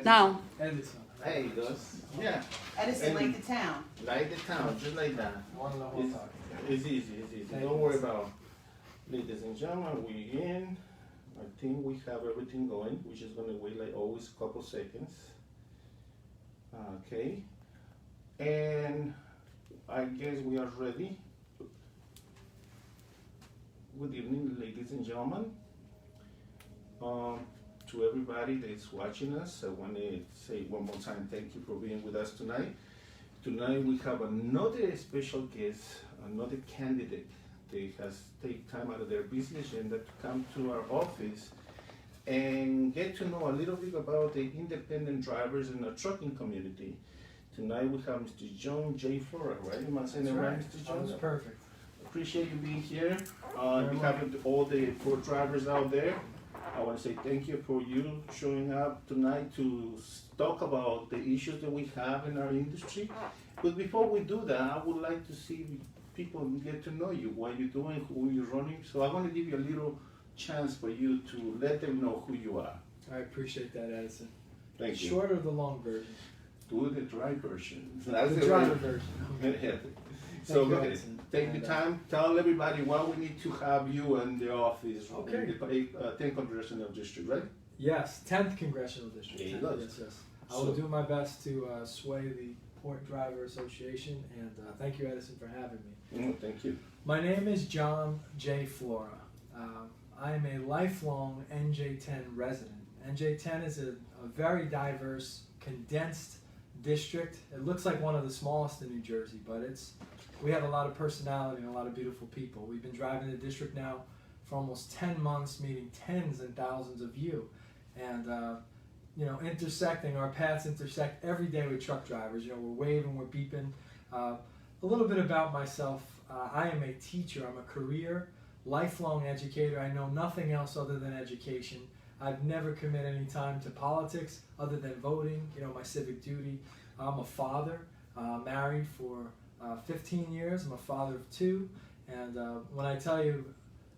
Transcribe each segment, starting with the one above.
Now, Edison. There he goes. Yeah. Edison, And- like the town. Like the town, just like that. One the whole It's, time. it's easy, it's easy. Thank Don't you. worry about it. Ladies and gentlemen, we in. I think we have everything going. We're just gonna wait like always a couple seconds. Okay. And I guess we are ready. Good evening, ladies and gentlemen. To everybody that's watching us, I want to say one more time thank you for being with us tonight. Tonight we have another special guest, another candidate that has taken time out of their busy agenda to come to our office and get to know a little bit about the independent drivers in the trucking community. Tonight we have Mr. John J. Flora, right? Am I saying that right, Mr. That was John? perfect. Appreciate you being here. Very We much. have all the four drivers out there. I want to say thank you for you showing up tonight to talk about the issues that we have in our industry. But before we do that, I would like to see people get to know you, what you're doing, who you're running. So I want to give you a little chance for you to let them know who you are. I appreciate that, Edison. Thank you. Short or the long version? Do the dry version. That's The the driver right- version. So Thank you, go ahead. Edison. Take And, the time. Tell everybody why we need to have you in the office Okay. in the 10 Congressional District, right? Yes, 10th Congressional District. There you 10th, go. Yes, yes. I will So- do my best to sway the Port Driver Association, and thank you, Edison, for having me. Thank you. My name is John J. Flora. I am a lifelong NJ10 resident. NJ10 is a very diverse, condensed district. It looks like one of the smallest in New Jersey, but we have a lot of personality and a lot of beautiful people. We've been driving the district now for almost 10 months, meeting tens and thousands of you. And intersecting, our paths intersect every day with truck drivers. We're waving, we're beeping. A little bit about myself. I am a teacher. I'm a career, lifelong educator. I know nothing else other than education. I've never committed any time to politics other than voting, my civic duty. I'm a father, married for 15 years. I'm a father of 2. And when I tell you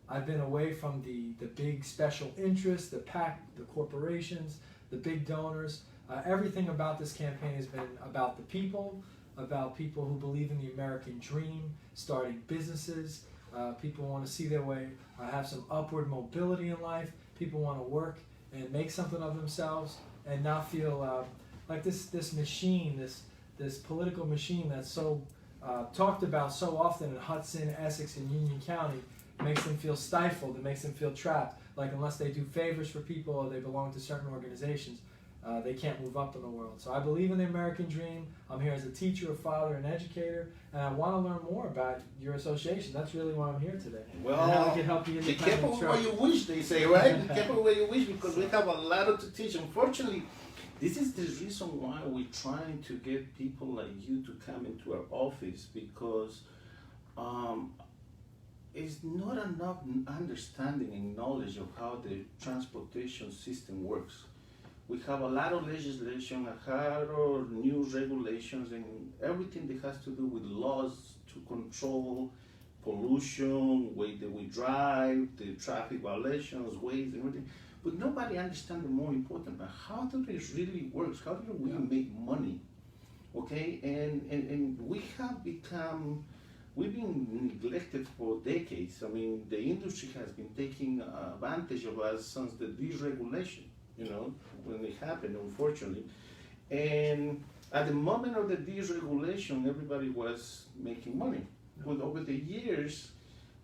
I've been away from the big special interests, the PAC, the corporations, the big donors, everything about this campaign has been about the people who believe in the American dream, starting businesses. People want to see their way, have some upward mobility in life. People want to work and make something of themselves and not feel like this machine, this political machine that's so talked about so often in Hudson, Essex, and Union County, makes them feel stifled. It makes them feel trapped. Like unless they do favors for people or they belong to certain organizations, they can't move up in the world. So I believe in the American dream. I'm here as a teacher, a father, an educator, and I want to learn more about your association. That's really why I'm here today. Well, and how I can help you be careful independent where you wish, they say, right? Be careful where you wish, because we have a lot to teach. Unfortunately, this is the reason why we're trying to get people like you to come into our office, because it's not enough understanding and knowledge of how the transportation system works. We have a lot of legislation, a lot of new regulations, and everything that has to do with laws to control pollution, way that we drive, the traffic violations, ways, and everything. But nobody understands the more important part. How do this really work? How do we make money? Okay, and we have become, we've been neglected for decades. I mean, the industry has been taking advantage of us since the deregulation, when it happened, unfortunately. And at the moment of the deregulation, everybody was making money. But over the years,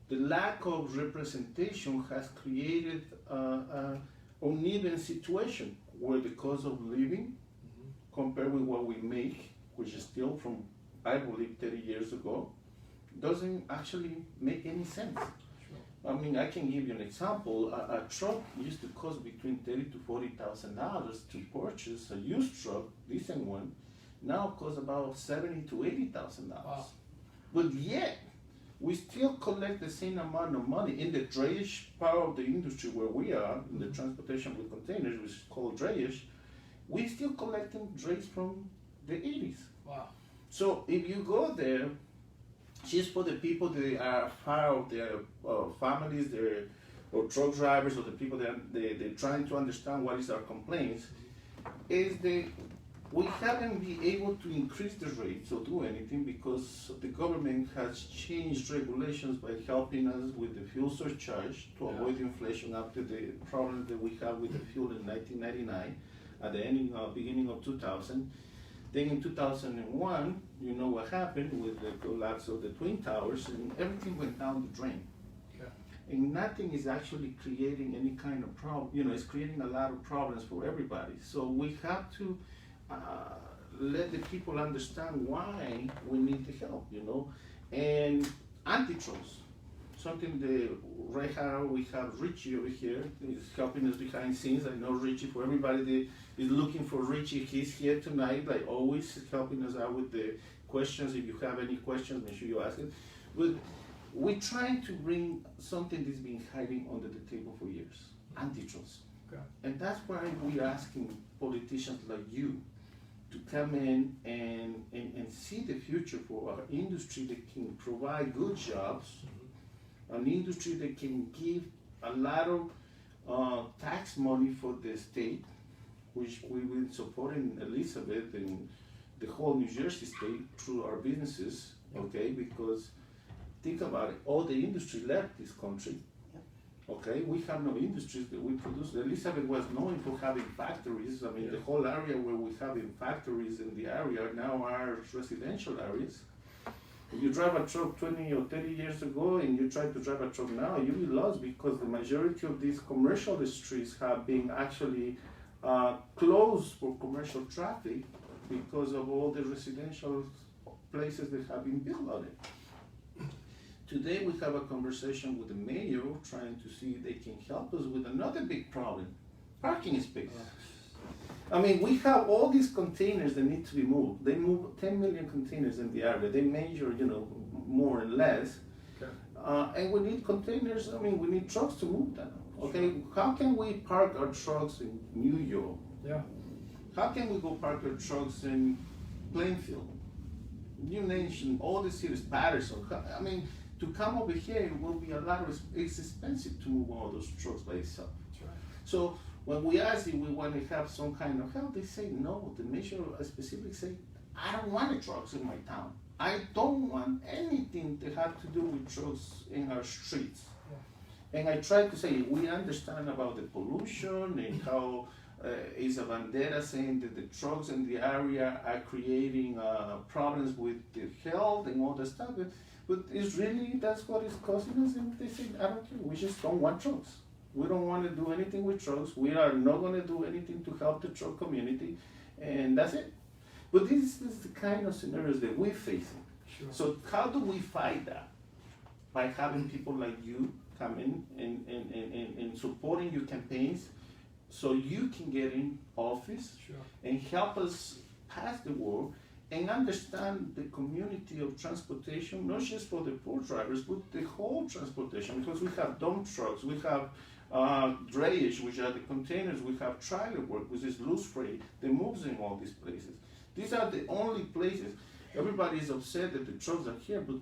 the lack of representation has created an uneven situation where the cost of living, compared with what we make, which is still from, I believe, 30 years ago, doesn't actually make any sense. I mean, I can give you an example. A truck used to cost between $30,000 to $40,000 to purchase. A used truck, decent one, now costs about $70,000 to $80,000. Wow. But yet, we still collect the same amount of money in the drayage part of the industry where we are, in the transportation with containers, which is called drayage. We still collecting drays from the 80s. Wow. So if you go there, just for the people that are far of their families, or truck drivers, or the people that they're trying to understand what is our complaints, is that we haven't been able to increase the rates or do anything because the government has changed regulations by helping us with the fuel surcharge to avoid inflation after the problems that we had with the fuel in 1999 at the beginning of 2000. Then in 2001, you know what happened with the collapse of the Twin Towers, and everything went down the drain. And nothing is actually creating any kind of problem. You know, it's creating a lot of problems for everybody. So we have to let the people understand why we need the help, you know. And antitrust, something that right now we have Richie over here, is helping us behind scenes. I know Richie, for everybody that is looking for Richie, he's here tonight, like always, helping us out with the questions. If you have any questions, make sure you ask it. But we're trying to bring something that's been hiding under the table for years, antitrust. Okay. And that's why we're asking politicians like you to come in and see the future for our industry that can provide good jobs, an industry that can give a lot of tax money for the state, which we've been supporting Elizabeth and the whole New Jersey state through our businesses, okay? Because think about it, all the industry left this country. Okay, we have no industries that we produce. Elizabeth was known for having factories. I mean, the whole area where we have factories in the area now are residential areas. If you drive a truck 20 or 30 years ago and you try to drive a truck now, you'll be lost because the majority of these commercial streets have been actually closed for commercial traffic because of all the residential places that have been built on it. Today we have a conversation with the mayor trying to see if they can help us with another big problem, parking space. I mean, we have all these containers that need to be moved. They move 10 million containers in the area. They measure, you know, more and less. Okay. And we need containers, I mean, we need trucks to move them. Okay, how can we park our trucks in New York? Yeah. How can we go park our trucks in Plainfield? You mentioned all the cities, Patterson. I mean, to come over here, it will be a lot of, it's expensive to move all those trucks by itself. That's right. So when we ask if we want to have some kind of help, they say no. The measure specifically say, I don't want the trucks in my town. I don't want anything to have to do with trucks in our streets. Yeah. And I try to say, we understand about the pollution and how is a bandera saying that the trucks in the area are creating problems with the health and all that stuff. But it's really, that's what is causing us, and they say, I don't care, we just don't want trucks. We don't want to do anything with trucks. We are not going to do anything to help the truck community, and that's it. But this is the kind of scenarios that we're facing. Sure. So how do we fight that? By having people like you come in and supporting your campaigns so you can get in office. Sure. And help us pass the war and understand the community of transportation, not just for the poor drivers, but the whole transportation, because we have dump trucks, we have drayage, which are the containers, we have trailer work, which is loose freight that moves in all these places. These are the only places. Everybody is upset that the trucks are here, but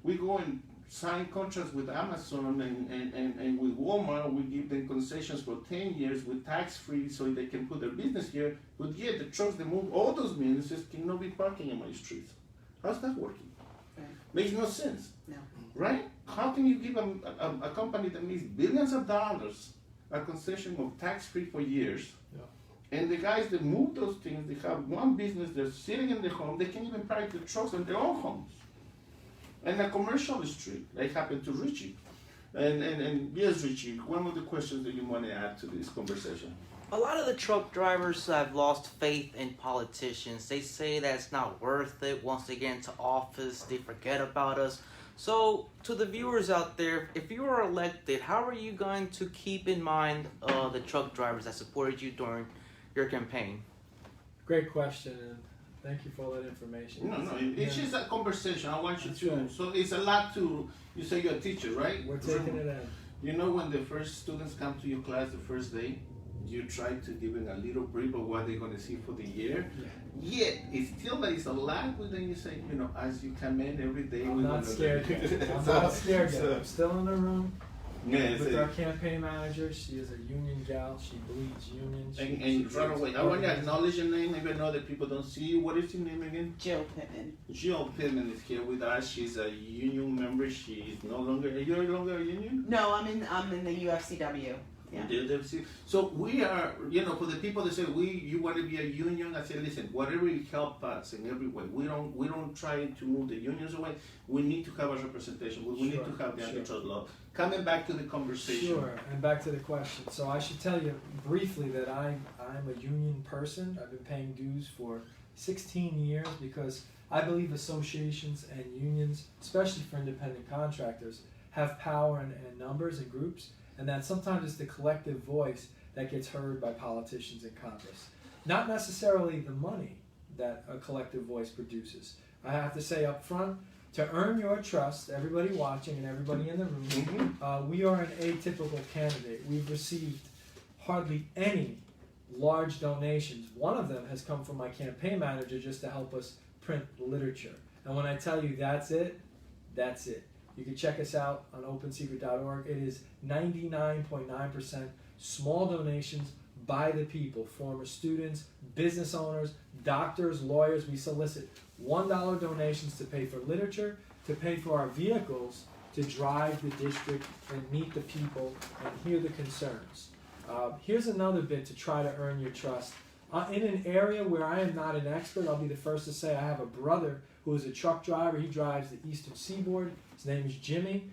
we go and sign contracts with Amazon and with Walmart. We give them concessions for 10 years with tax-free so they can put their business here. But yet the trucks that move all those businesses cannot be parking in my streets. How's that working? Right. Makes no sense. No. Right? How can you give a company that makes billions of dollars a concession of tax-free for years? Yeah. And the guys that move those things, they have one business, they're sitting in their home, they can't even park the trucks in their own homes. And a commercial street, like happened to Richie. And yes, Richie, one of the questions that you want to add to this conversation. A lot of the truck drivers have lost faith in politicians. They say that it's not worth it. Once they get into office, they forget about us. So, to the viewers out there, if you were elected, how are you going to keep in mind the truck drivers that supported you during your campaign? Great question, and thank you for all that information. No, it's just a conversation. I want you to. Right. So it's a lot to. You say you're a teacher, right? We're taking it in. You know, when the first students come to your class the first day, you try to give them a little brief of what they're going to see for the year. Yeah. Yet, it's still there is a lot, but then you say, you know, as you come in every day, I'm not scared. I'm not scared yet. I'm still in the room. Yes, with our campaign manager. She is a union gal. She bleeds union. and right away, I want to acknowledge your name. Maybe I know that people don't see you. What is your name again? Jill Pittman. Jill Pittman is here with us. She's a union member. She's no longer. You're no longer a union. No, I'm in the UFCW. Yeah. So we are, for the people that say you want to be a union, I say, listen, whatever will help us in every way. We don't try to move the unions away. We need to have a representation. We need to have the antitrust law. Coming back to the conversation. Sure, and back to the question. So I should tell you briefly that I'm a union person. I've been paying dues for 16 years because I believe associations and unions, especially for independent contractors, have power in numbers and groups, and that sometimes it's the collective voice that gets heard by politicians in Congress. Not necessarily the money that a collective voice produces. I have to say up front, to earn your trust, everybody watching and everybody in the room, we are an atypical candidate. We've received hardly any large donations. One of them has come from my campaign manager just to help us print literature. And when I tell you that's it, that's it. You can check us out on opensecret.org. It is 99.9% small donations by the people, former students, business owners, doctors, lawyers. We solicit $1 donations to pay for literature, to pay for our vehicles, to drive the district and meet the people and hear the concerns. Here's another bit to try to earn your trust. In an area where I am not an expert, I'll be the first to say I have a brother who is a truck driver. He drives the Eastern Seaboard. His name is Jimmy.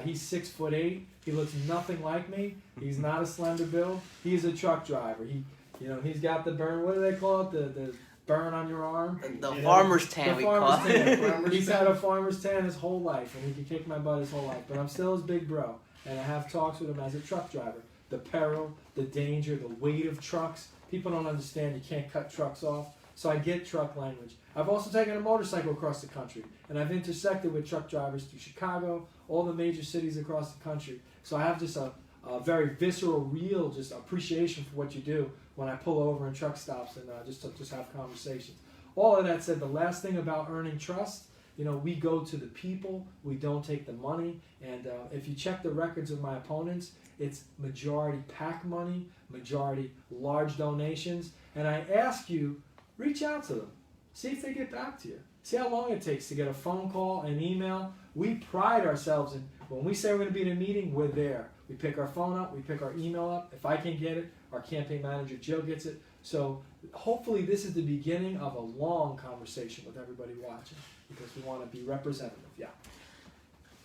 He's 6'8". He looks nothing like me. He's not a slender build. He's a truck driver. He's got the burn. What do they call it? The burn on your arm. The farmer's tan. The farmer's tan. He's had a farmer's tan his whole life, and he can kick my butt his whole life. But I'm still his big bro, and I have talks with him as a truck driver. The peril, the danger, the weight of trucks. People don't understand you can't cut trucks off. So I get truck language. I've also taken a motorcycle across the country, and I've intersected with truck drivers through Chicago, all the major cities across the country. So I have just a very visceral, real just appreciation for what you do when I pull over in truck stops and just have conversations. All of that said, the last thing about earning trust, we go to the people, we don't take the money, and if you check the records of my opponents, it's majority PAC money, majority large donations, and I ask you, reach out to them. See if they get back to you. See how long it takes to get a phone call, an email. We pride ourselves in, when we say we're going to be in a meeting, we're there. We pick our phone up, we pick our email up. If I can't get it, our campaign manager, Jill, gets it. So hopefully this is the beginning of a long conversation with everybody watching because we want to be representative. Yeah.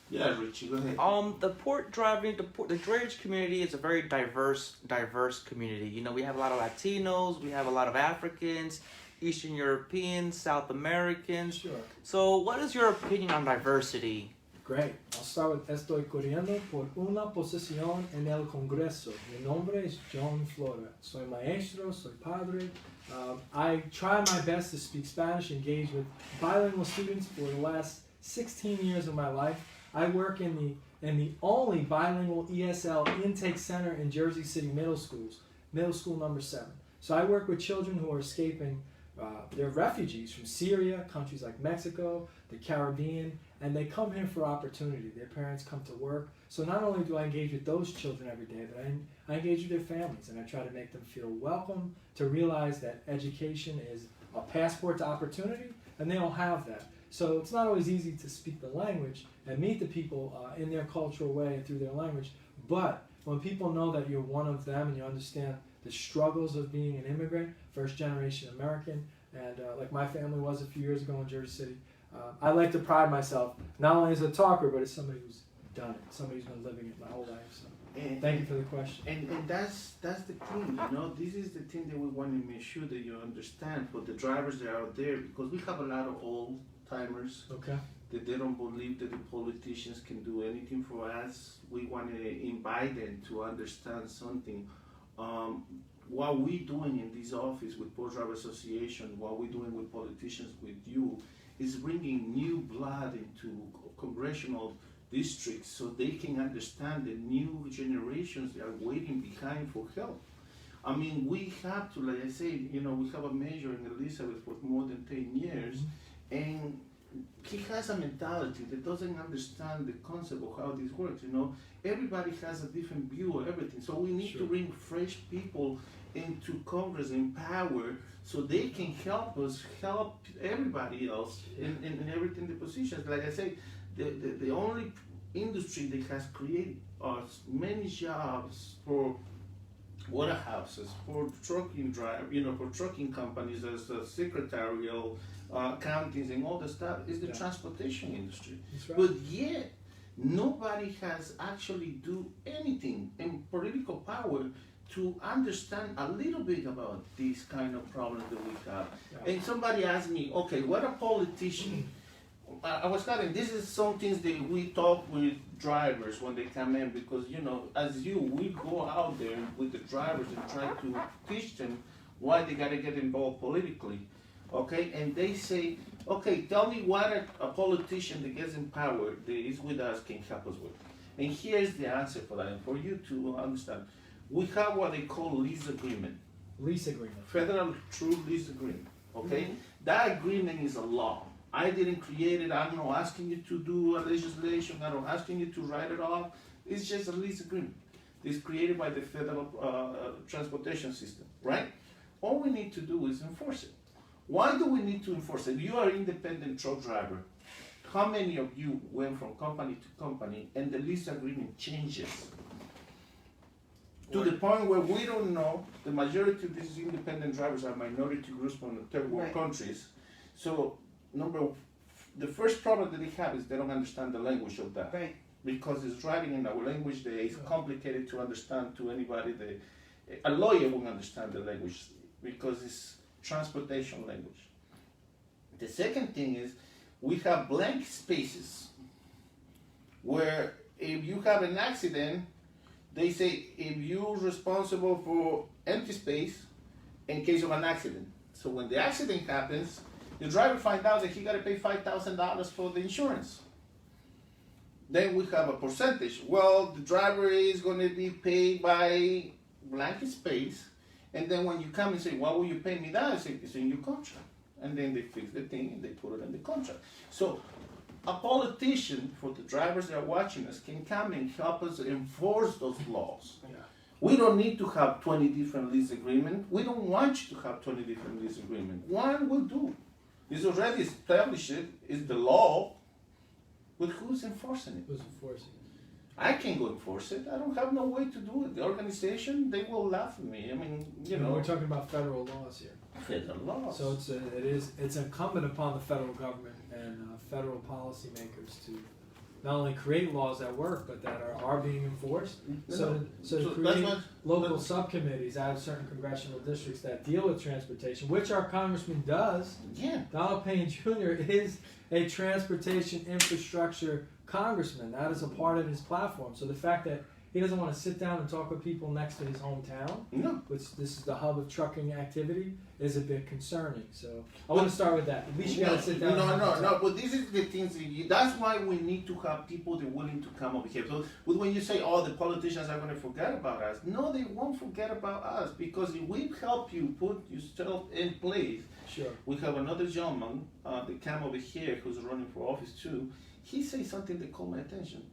Yeah, Richie, go ahead. The port driving, the drayage community is a very diverse community. We have a lot of Latinos, we have a lot of Africans, Eastern Europeans, South Americans. Sure. So what is your opinion on diversity? Great. I'll start with estoy corriendo por una posición en el Congreso. Mi nombre es John Flora. Soy maestro, soy padre. I try my best to speak Spanish, engage with bilingual students for the last 16 years of my life. I work in the only bilingual ESL intake center in Jersey City middle school number 7. So I work with children who are escaping, they're refugees from Syria, countries like Mexico, the Caribbean, and they come here for opportunity. Their parents come to work. So not only do I engage with those children every day, but I engage with their families, and I try to make them feel welcome, to realize that education is a passport to opportunity, and they don't have that. So it's not always easy to speak the language and meet the people in their cultural way and through their language. But when people know that you're one of them and you understand the struggles of being an immigrant, first generation American, and like my family was a few years ago in Jersey City, I like to pride myself not only as a talker, but as somebody who's done it, somebody who's been living it my whole life. So thank you for the question. And that's the thing, this is the thing that we want to make sure that you understand for the drivers that are out there, because we have a lot of old timers. Okay. That they don't believe that the politicians can do anything for us. We want to invite them to understand something. What we're doing in this office with Port Driver Association, what we're doing with politicians, with you, is bringing new blood into congressional districts so they can understand the new generations that are waiting behind for help. I mean, we have to, like I say, we have a mayor in Elizabeth for more than 10 years, and he has a mentality that doesn't understand the concept of how this works. Everybody has a different view of everything. So we need to bring fresh people into Congress in power so they can help us help everybody else in everything the positions. Like I say, the only industry that has created us many jobs for warehouses, for trucking for trucking companies as secretarial, accountants and all the stuff is the transportation industry. That's right. But yet, nobody has actually do anything in political power to understand a little bit about these kind of problems that we have. Yeah. And somebody asked me, okay, what a politician, I was telling, this is some things that we talk with drivers when they come in, because we go out there with the drivers and try to teach them why they gotta get involved politically, okay? And they say, okay, tell me what a politician that gets in power that is with us can help us with. And here's the answer for that, and for you to understand. We have what they call lease agreement. Lease agreement. Federal true lease agreement, okay? Mm-hmm. That agreement is a law. I didn't create it. I'm not asking you to do a legislation. I'm not asking you to write it off. It's just a lease agreement. It's created by the federal transportation system, right? All we need to do is enforce it. Why do we need to enforce it? You are an independent truck driver. How many of you went from company to company and the lease agreement changes? To the point where we don't know, the majority of these independent drivers are minority groups from the third world countries. So the first problem that they have is they don't understand the language of that. Right. Because it's driving in our language that is complicated to understand to anybody. A lawyer won't understand the language because it's transportation language. The second thing is we have blank spaces where if you have an accident, they say if you're responsible for empty space in case of an accident. So when the accident happens, the driver finds out that he got to pay $5,000 for the insurance. Then we have a percentage. Well, the driver is going to be paid by blank space. And then when you come and say, why will you pay me that? I say, it's in your contract. And then they fix the thing and they put it in the contract. So a politician, for the drivers that are watching us, can come and help us enforce those laws. Yeah. We don't need to have 20 different lease agreements. We don't want you to have 20 different lease agreements. One will do. It's already established, it's the law, but who's enforcing it? Who's enforcing it? I can't go enforce it. I don't have no way to do it. The organization, they will laugh at me. I mean, We're talking about federal laws here. Federal laws. So it's incumbent upon the federal government and federal policymakers to not only create laws that work, but that are being enforced. So to create local subcommittees out of certain congressional districts that deal with transportation, which our congressman does. Yeah. Donald Payne Jr. is a transportation infrastructure congressman. That is a part of his platform. So the fact that he doesn't want to sit down and talk with people next to his hometown, which this is the hub of trucking activity, is a bit concerning. So I want to start with that. At least you got to sit down. No. But this is the things. That's why we need to have people that are willing to come over here. So when you say, "Oh, the politicians are going to forget about us," no, they won't forget about us, because if we help you put yourself in place. Sure. We have another gentleman that came over here who's running for office too. He said something that caught my attention.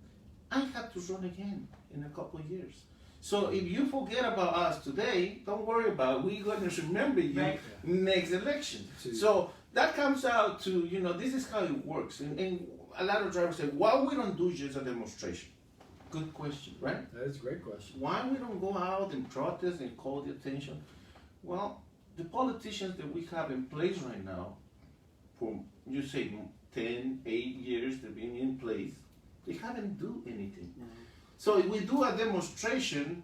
I have to run again in a couple of years. So if you forget about us today, don't worry about it. We're going to remember you next election. So that comes out to, this is how it works. And a lot of drivers say, why we don't do just a demonstration? Good question, right? That is a great question. Why we don't go out and protest and call the attention? Well, the politicians that we have in place right now, for, you say, 10, 8 years they've been in place, they haven't do anything. So if we do a demonstration,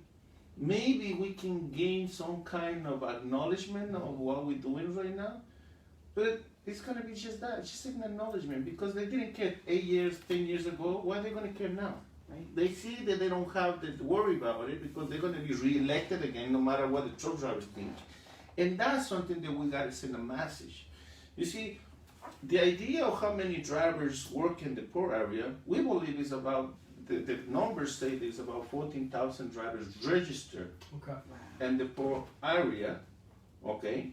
maybe we can gain some kind of acknowledgement of what we're doing right now. But it's going to be just that, it's just an acknowledgement, because they didn't care 8 years, 10 years ago. Why are they going to care now? Right? They see that they don't have to worry about it because they're going to be re-elected again, no matter what the truck drivers think. And that's something that we got to send a message. You see, the idea of how many drivers work in the poor area, we believe is about, the numbers say there's about 14,000 drivers registered in the poor area, okay?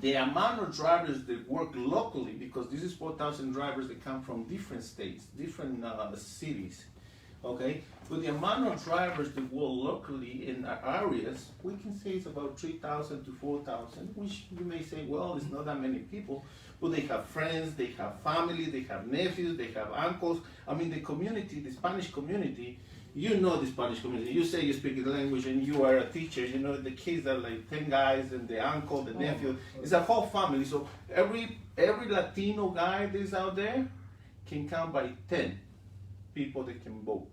the amount of drivers that work locally, because this is 4,000 drivers that come from different states, different cities, okay? But the amount of drivers that work locally in our areas, we can say it's about 3,000 to 4,000, which you may say, well, it's not that many people, but they have friends, they have family, they have nephews, they have uncles. I mean, the community, the Spanish community, you know the Spanish community. You say you speak the language and you are a teacher, you know, the kids are like 10 guys and the uncle, the nephew. It's a whole family. So every Latino guy that's out there can count by 10 people that can vote.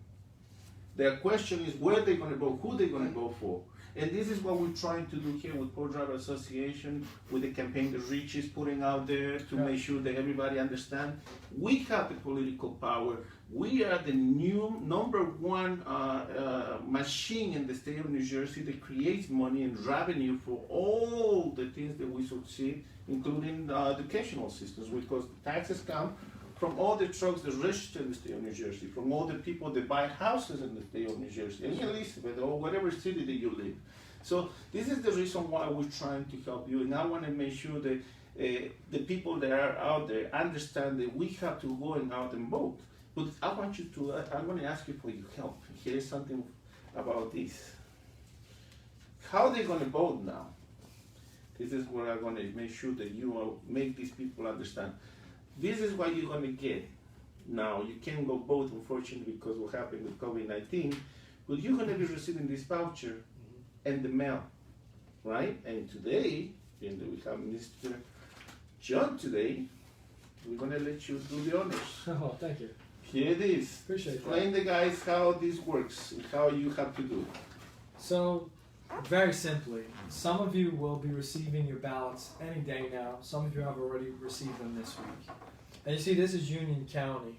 Their question is where they're going to vote, who they're going to vote for. And this is what we're trying to do here with Co-Driver Association, with the campaign that Rich is putting out there to make sure that everybody understands. We have the political power. We are the new #1 machine in the state of New Jersey that creates money and revenue for all the things that we succeed, including the educational systems, because the taxes come from all the trucks that register in the state of New Jersey, from all the people that buy houses in the state of New Jersey, in Elizabeth or whatever city that you live. So this is the reason why we're trying to help you, and I want to make sure that the people that are out there understand that we have to go out and vote. But I'm going to ask you for your help. Here's something about this. How are they going to vote now? This is where I'm going to make sure that you make these people understand. This is what you're going to get. Now, you can't go vote, unfortunately, because what happened with COVID-19, but you're going to be receiving this voucher in the mail, right? And today, and we have Mr. John today, we're going to let you do the honors. Oh, thank you. Here it is. Appreciate Explain the guys how this works and how you have to do it. So, very simply, some of you will be receiving your ballots any day now. Some of you have already received them this week. And you see, this is Union County.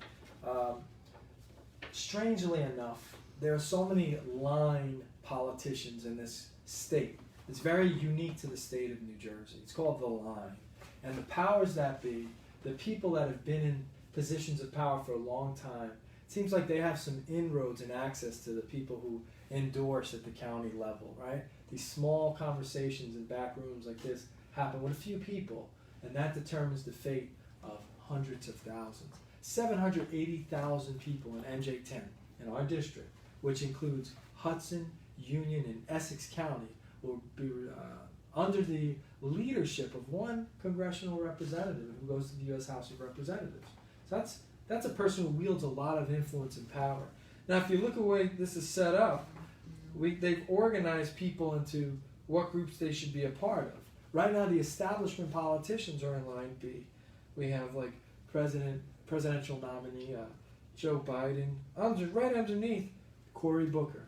Strangely enough, there are so many line politicians in this state. It's very unique to the state of New Jersey. It's called the line. And the powers that be, the people that have been in positions of power for a long time, it seems like they have some inroads and access to the people who endorse at the county level, right? These small conversations in back rooms like this happen with a few people, and that determines the fate of hundreds of thousands. 780,000 people in NJ10 in our district, which includes Hudson, Union, and Essex County, will be under the leadership of one congressional representative who goes to the U.S. House of Representatives. So that's a person who wields a lot of influence and power. Now, if you look at the way this is set up, they've organized people into what groups they should be a part of. Right now, the establishment politicians are in line B. We have like presidential nominee Joe Biden. Right underneath, Cory Booker.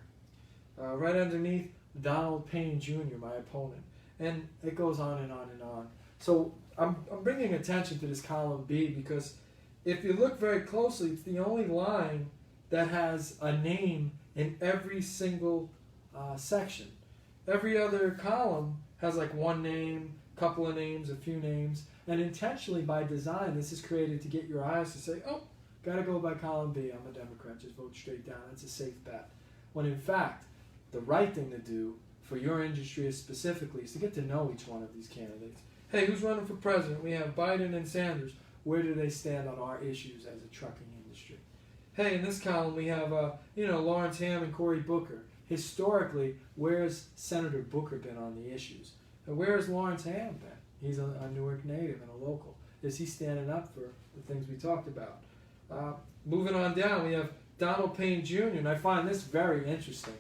Right underneath, Donald Payne Jr., my opponent. And it goes on and on and on. So I'm bringing attention to this column B because if you look very closely, it's the only line that has a name in every single section. Every other column has like one name, couple of names, a few names, and intentionally by design, this is created to get your eyes to say, oh, gotta go by column B, I'm a Democrat, just vote straight down, it's a safe bet. When in fact, the right thing to do for your industry specifically is to get to know each one of these candidates. Hey, who's running for president? We have Biden and Sanders. Where do they stand on our issues as a trucking industry? Hey, in this column we have Lawrence Ham and Cory Booker. Historically, where's Senator Booker been on the issues? And where's Lawrence Ham been? He's a Newark native and a local. Is he standing up for the things we talked about? Moving on down, we have Donald Payne Jr., and I find this very interesting.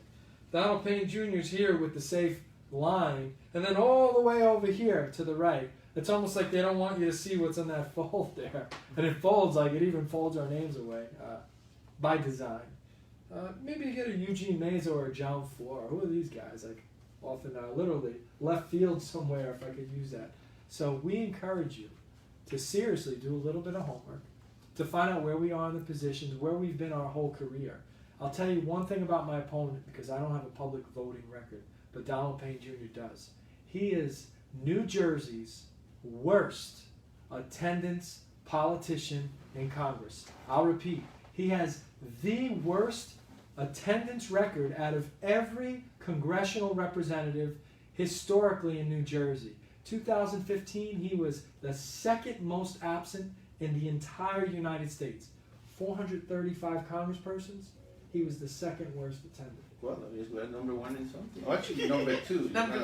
Donald Payne Jr. is here with the safe line, and then all the way over here to the right, it's almost like they don't want you to see what's in that fold there. And it folds like it even folds our names away by design. Maybe you get a Eugene Meza or a John Flora. Who are these guys? Like often literally left field somewhere if I could use that. So we encourage you to seriously do a little bit of homework, to find out where we are in the positions, where we've been our whole career. I'll tell you one thing about my opponent, because I don't have a public voting record, but Donald Payne Jr. does. He is New Jersey's worst attendance politician in Congress. I'll repeat, he has the worst attendance record out of every congressional representative historically in New Jersey. 2015, he was the second most absent in the entire United States. 435 congresspersons, he was the second worst attended. Well, I guess we're number one in something. Oh, actually, number two. Number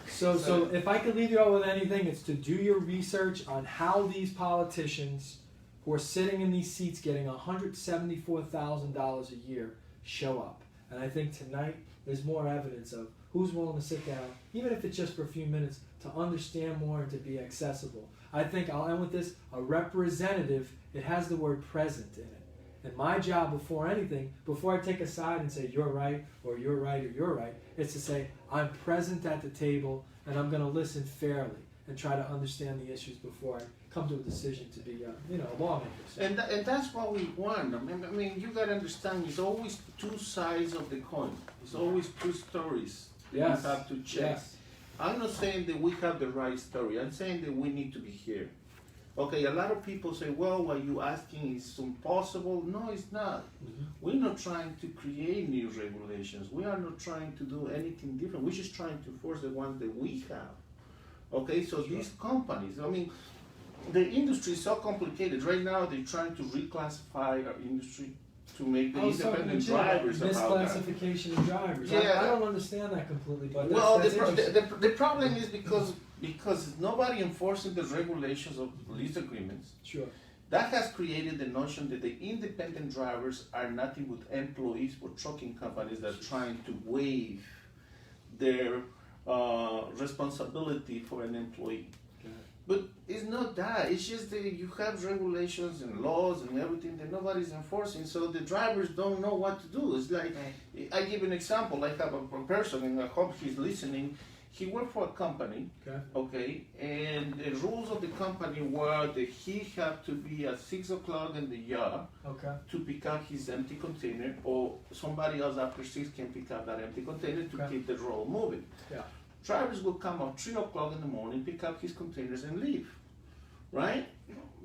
So if I could leave you all with anything, it's to do your research on how these politicians who are sitting in these seats getting $174,000 a year show up. And I think tonight there's more evidence of who's willing to sit down, even if it's just for a few minutes, to understand more and to be accessible. I think I'll end with this: a representative, it has the word present in it. And my job before anything, before I take a side and say you're right or you're right or you're right, is to say I'm present at the table and I'm going to listen fairly and try to understand the issues before I come to a decision to be, a lawmaker. And that's what we want. I mean, you gotta understand, it's always two sides of the coin. It's always two stories that Yes. you have to check. Yes. I'm not saying that we have the right story. I'm saying that we need to be here. Okay, a lot of people say, well, what you asking is impossible. No, it's not. Mhm. We're not trying to create new regulations. We are not trying to do anything different. We're just trying to enforce the ones that we have. Okay, so these companies, I mean, the industry is so complicated. Right now, they're trying to reclassify our industry to make the independent drivers about that. Misclassification of drivers. Yeah. I don't understand that completely, but Well, that's interesting. the problem is because nobody enforcing the regulations of lease agreements. Sure. That has created the notion that the independent drivers are nothing but employees for trucking companies that are trying to waive their responsibility for an employee. But it's not that. It's just that you have regulations and laws and everything that nobody's enforcing, so the drivers don't know what to do. It's like, I give an example. I have a person, and I hope he's listening. He worked for a company, okay, and the rules of the company were that he had to be at 6 o'clock in the yard to pick up his empty container, or somebody else after 6 can pick up that empty container to keep the road moving. Yeah. Drivers will come at 3 o'clock in the morning, pick up his containers and leave, right?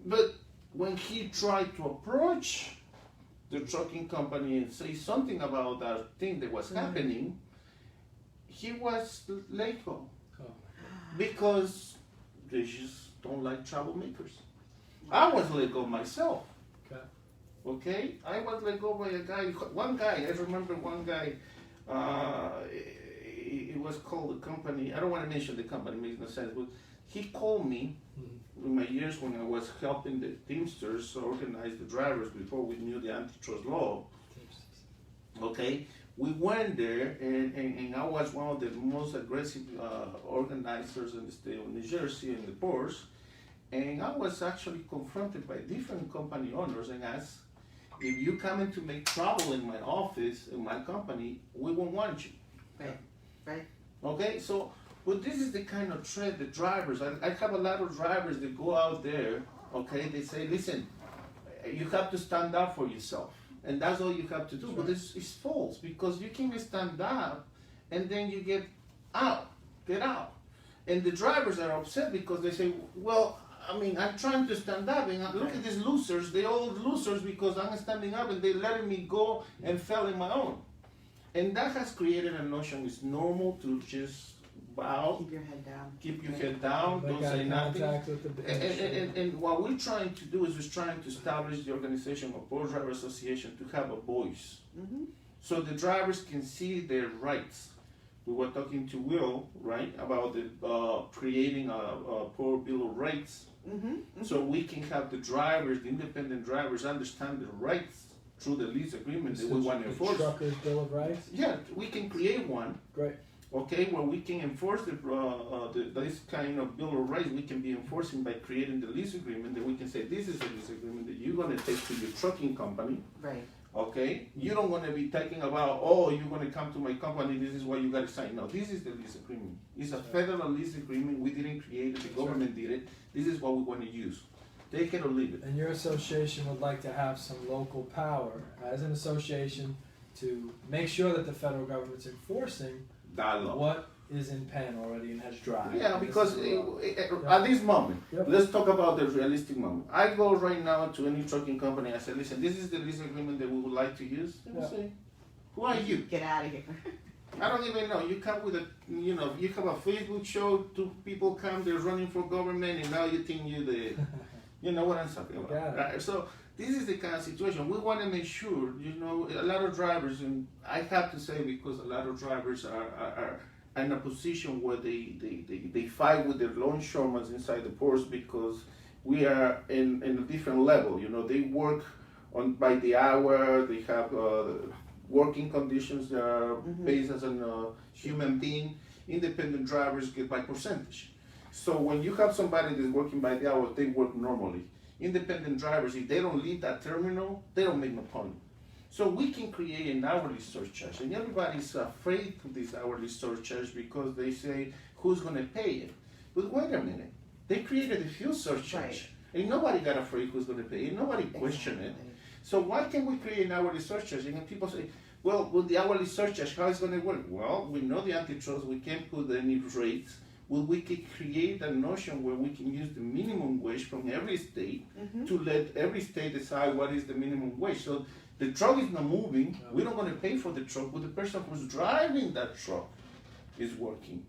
But when he tried to approach the trucking company and say something about that thing that was happening, he was let go because they just don't like troublemakers. I was let go myself. Okay, I was let go by a guy. One guy, I remember one guy. It was called the company. I don't want to mention the company; it makes no sense. But he called me in my years when I was helping the Teamsters organize the drivers before we knew the antitrust law. Okay, we went there, and I was one of the most aggressive organizers in the state of New Jersey in the ports. And I was actually confronted by different company owners and asked, if you come in to make trouble in my office, in my company, we won't want you. Right. Okay, so, but this is the kind of trend the drivers, I have a lot of drivers that go out there, okay, they say, listen, you have to stand up for yourself. And that's all you have to do. Sure. But it's false, because you can stand up and then you get out. And the drivers are upset because they say, well, I mean, I'm trying to stand up, and look at these losers. They're all losers because I'm standing up and they're letting me go and fail in my own. And that has created a notion it's normal to just bow. Keep your head down. Don't say nothing. And what we're trying to do is we're trying to establish the organization of Port Driver Association to have a voice. So the drivers can see their rights. We were talking to Will, right, about the creating a Port Bill of Rights. So we can have the drivers, the independent drivers, understand their rights through the lease agreement that we want to enforce. Truckers' Bill of Rights? Yeah, we can create one. Great. Okay, where we can enforce this kind of Bill of Rights. We can be enforcing by creating the lease agreement that we can say, this is the lease agreement that you're going to take to your trucking company. Right. Okay, you don't want to be talking about, oh, you're going to come to my company, this is what you got to sign. No, this is the lease agreement. It's a federal lease agreement. We didn't create it, the government did it. This is what we want to use. Take it or leave it. And your association would like to have some local power as an association to make sure that the federal government's enforcing what is in pen already and has drive. Yeah, because at this moment, let's talk about the realistic moment. I go right now to any trucking company, I say, listen, this is the lease agreement that we would like to use. They will say, who are you? Get out of here. I don't even know. You come with a, you know, you have a Facebook show, two people come, they're running for government, and now you think you the, you know what I'm talking about. Got it. Right? So this is the kind of situation. We want to make sure, you know, a lot of drivers, and I have to say because a lot of drivers are in a position where they fight with their longshoremen inside the ports because we are in a different level. You know, they work on by the hour, they have working conditions that are based as a human being. Independent drivers get by percentage. So when you have somebody that's working by the hour, they work normally. Independent drivers, if they don't leave that terminal, they don't make no money. So we can create an hourly surcharge, and everybody's afraid of this hourly surcharge because they say, who's gonna pay it? But wait a minute, they created a fuel surcharge. Right. And nobody got afraid who's gonna pay it, nobody questioned it. So why can't we create an hourly surcharge? And people say, well, with the hourly surcharge, how is it going to work? Well, we know the antitrust, we can't put any rates. Well, we can create a notion where we can use the minimum wage from every state to let every state decide what is the minimum wage. So the truck is not moving, we don't want to pay for the truck, but the person who's driving that truck is working.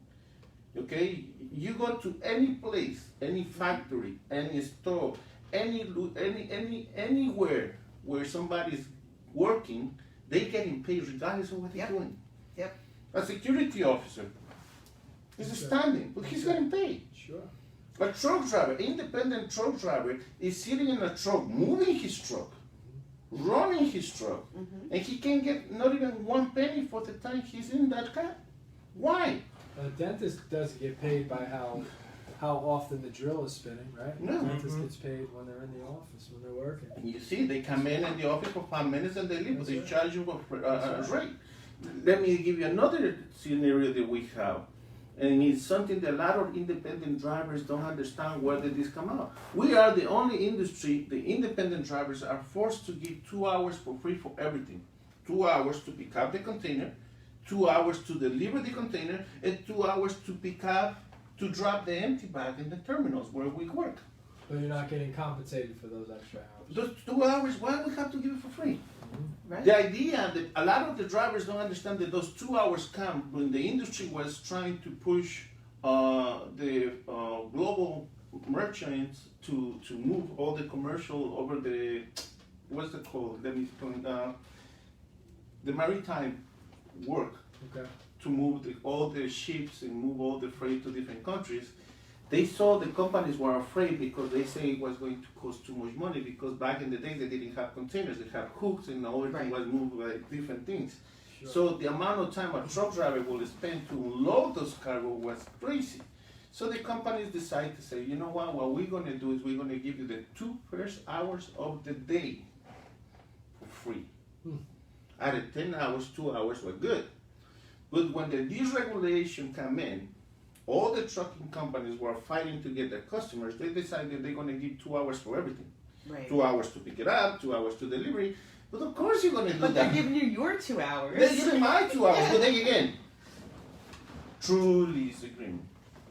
Okay? You go to any place, any factory, any store, anywhere where somebody's working, they getting paid regardless of what they're doing. Yep. A security officer is standing, but he's getting paid. Sure. A truck driver, independent truck driver, is sitting in a truck, moving his truck, running his truck, and he can't get not even 1 penny for the time he's in that car. Why? A dentist doesn't get paid by how often the drill is spinning, right? No. The dentist gets paid when they're in the office, when they're working. And you see, they come in the office for 5 minutes and they leave, but they That's charge you a rate. Let me give you another scenario that we have. And it's something that a lot of independent drivers don't understand where did this come out. We are the only industry, the independent drivers are forced to give 2 hours for free for everything. 2 hours to pick up the container, 2 hours to deliver the container, and 2 hours to pick up, to drop the empty bag in the terminals where we work. But you're not getting compensated for those extra hours. Those 2 hours, why do we have to give it for free? Right. The idea that a lot of the drivers don't understand that those 2 hours come when the industry was trying to push the global merchants to move all the commercial over the, what's it called? Let me explain. The maritime work Okay. to move all the ships and move all the freight to different countries. They saw the companies were afraid because they say it was going to cost too much money because back in the day they didn't have containers, they had hooks and everything was moved by different things. Sure. So the amount of time a truck driver will spend to load those cargo was crazy. So the companies decide to say, you know what we're going to do is we're going to give you the 2 first hours of the day for free. Out of 10 hours, 2 hours were good. But when the deregulation came in, all the trucking companies were fighting to get their customers. They decided they're going to give 2 hours for everything. Right. 2 hours to pick it up, 2 hours to delivery. But of course you're going to do But that. they're giving you your 2 hours. They're giving my 2 hours. But then again, true lease agreement.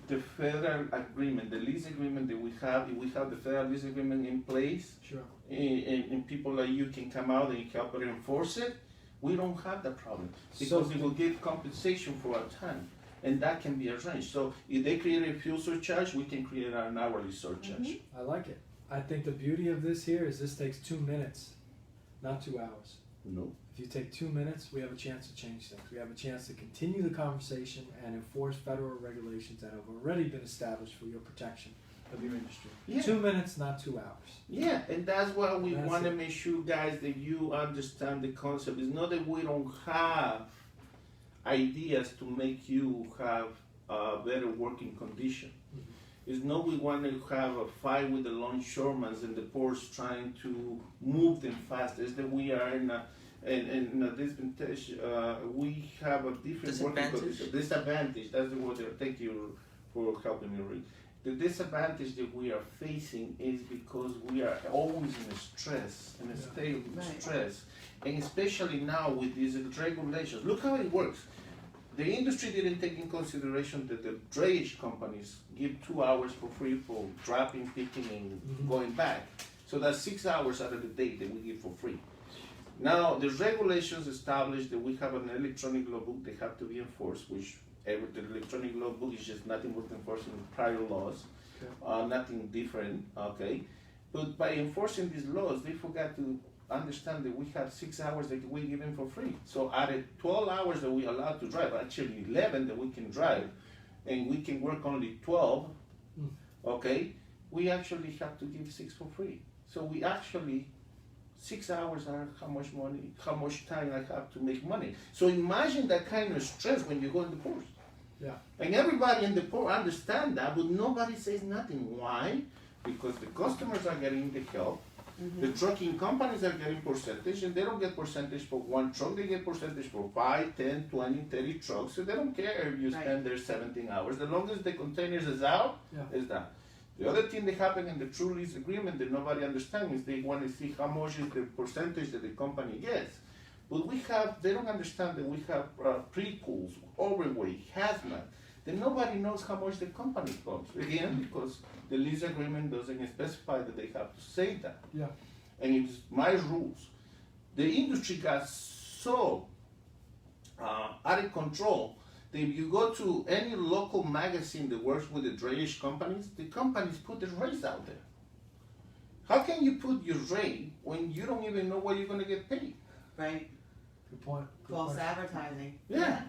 The federal agreement, the lease agreement that we have, if we have the federal lease agreement in place, Sure. and people like you can come out and help enforce it, we don't have that problem. Because So- we will get compensation for our time. And that can be arranged. So if they create a fuel surcharge, we can create an hourly surcharge. I like it. I think the beauty of this here is this takes 2 minutes, not 2 hours. No. If you take 2 minutes, we have a chance to change things. We have a chance to continue the conversation and enforce federal regulations that have already been established for your protection of your industry. Yeah. 2 minutes, not 2 hours. Yeah, and that's why we That's want to it. make sure, guys, that you understand the concept. It's not that we don't have ideas to make you have a better working condition. It's not we want to have a fight with the longshoremen and the ports trying to move them fast. It's that we are in a disadvantage. We have a different working condition. Disadvantage. That's the word there. Thank you for helping me read. The disadvantage that we are facing is because we are always in a stress, in a state of stress, and especially now with these regulations. Look how it works. The industry didn't take in consideration that the drayage companies give 2 hours for free for dropping, picking, and going back. So that's 6 hours out of the day that we give for free. Now, the regulations establish that we have an electronic logbook. They have to be enforced, which the electronic logbook is just nothing but enforcing prior laws, nothing different, okay? But by enforcing these laws, they forgot to understand that we have 6 hours that we give them for free. So out of 12 hours that we allowed to drive, actually 11 that we can drive, and we can work only 12, okay? We actually have to give 6 for free. So we actually 6 hours are how much money, how much time I have to make money. So imagine that kind of stress when you go in the course. Yeah. And everybody in the port understand that, but nobody says nothing. Why? Because the customers are getting the help. The trucking companies are getting percentage, and they don't get percentage for one truck. They get percentage for 5, 10, 20, 30 trucks. So they don't care if you spend there 17 hours. The longest the containers is out, is that. The other thing that happened in the true lease agreement that nobody understands is they want to see how much is the percentage that the company gets. But they don't understand that we have pre-pools, overweight, hazmat, then nobody knows how much the company costs. Again, because the lease agreement doesn't specify that they have to say that. Yeah. And it's my rules. The industry got so out of control that if you go to any local magazine that works with the drayage companies, the companies put the rates out there. How can you put your rate when you don't even know what you're going to get paid? Right. Good point. Good False point. advertising. Yeah.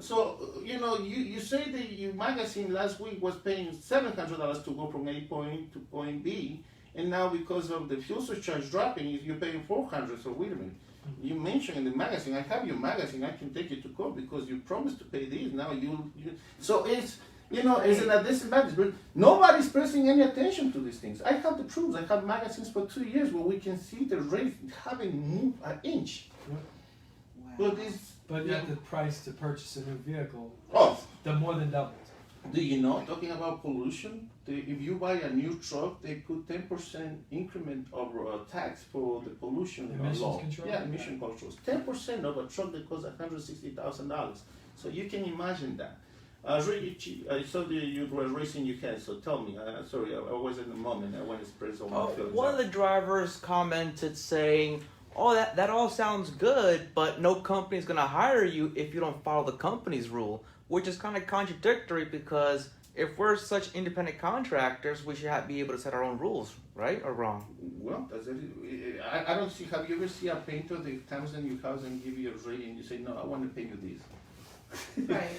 So, you say that your magazine last week was paying $700 to go from A point to point B, and now because of the fuel surcharge dropping, you're paying $400. So wait a minute. You mentioned in the magazine, I have your magazine, I can take you to court because you promised to pay these. Now so it's, it's a disadvantage. But nobody's pressing any attention to these things. I have the proofs. I have magazines for 2 years where we can see the rates having moved an inch. Wow. But yet the price to purchase a new vehicle is more than doubled. Do you know, talking about pollution, if you buy a new truck, they put 10% increment of tax for the pollution Emissions law. control? Yeah, emission controls. 10% of a truck that costs $160,000. So you can imagine that. Richie, I saw that you were raising your hand, so tell me. Sorry, I was in the moment. I want to express all my feelings. One of the drivers commented saying, "Oh, that all sounds good, but no company's gonna hire you if you don't follow the company's rule," which is kind of contradictory because if we're such independent contractors, we should be able to set our own rules, right or wrong? Well, I don't see. Have you ever seen a painter that comes in your house and give you a rate and you say, "No, I want to pay you this"? Right.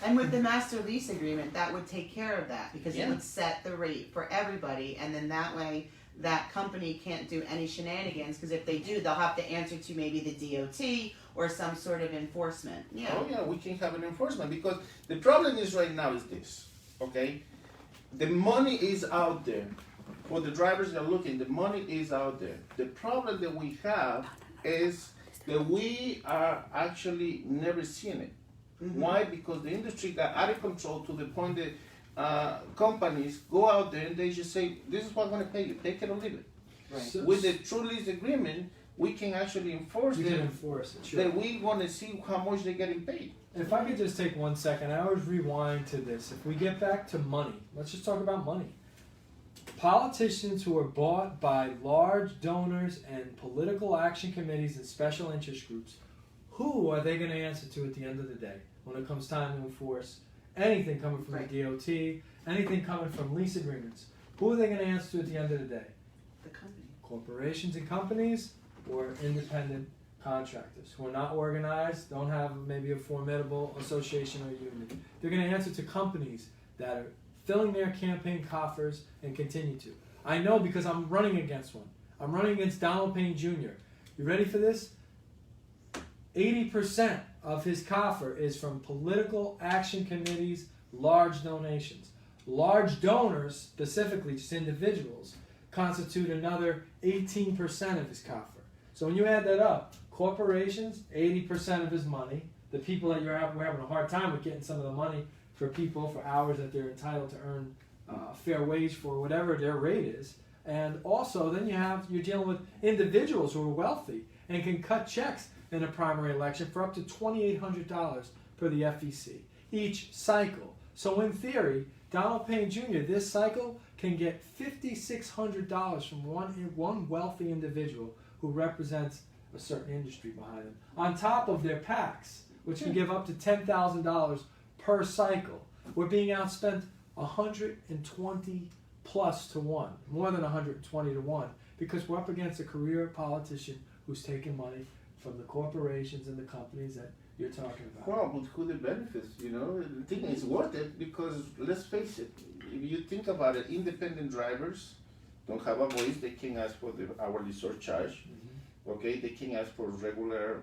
And with the master lease agreement, that would take care of that because it Yeah. would set the rate for everybody, and then that way that company can't do any shenanigans because if they do, they'll have to answer to maybe the DOT or some sort of enforcement. Yeah. Oh yeah, we can have an enforcement because the problem is right now is this, okay? The money is out there. For the drivers that are looking, the money is out there. The problem that we have is that we are actually never seeing it. Why? Because the industry got out of control to the point that companies go out there and they just say, "This is what I'm going to pay you. Take it or leave it." Right. So- With the true lease agreement, we can actually enforce You can them enforce it, sure. that we want to see how much they're getting paid. If I could just take 1 second, I always rewind to this. If we get back to money, let's just talk about money. Politicians who are bought by large donors and political action committees and special interest groups, who are they going to answer to at the end of the day when it comes time to enforce anything coming from Right. the DOT, anything coming from lease agreements? Who are they going to answer to at the end of the day? The company. Corporations and companies or independent contractors who are not organized, don't have maybe a formidable association or union. They're going to answer to companies that are filling their campaign coffers and continue to. I know because I'm running against one. I'm running against Donald Payne Jr. You ready for this? 80% of his coffer is from political action committees, large donations. Large donors, specifically just individuals, constitute another 18% of his coffer. So when you add that up, corporations, 80% of his money, the people that we're having a hard time with getting some of the money for people for hours that they're entitled to earn a fair wage for whatever their rate is. And also then you're dealing with individuals who are wealthy and can cut checks in a primary election for up to $2,800 per the FEC each cycle. So in theory, Donald Payne Jr. this cycle can get $5,600 from one wealthy individual who represents a certain industry behind them. On top of their packs, which can give up to $10,000 per cycle, we're being outspent 120 plus to 1, more than 120 to 1, because we're up against a career politician who's taking money from the corporations and the companies that you're talking about. Well, but who the benefits, you know? The thing is worth it because, let's face it, if you think about it, independent drivers don't have a voice. They can ask for the hourly surcharge. Okay, they can ask for regular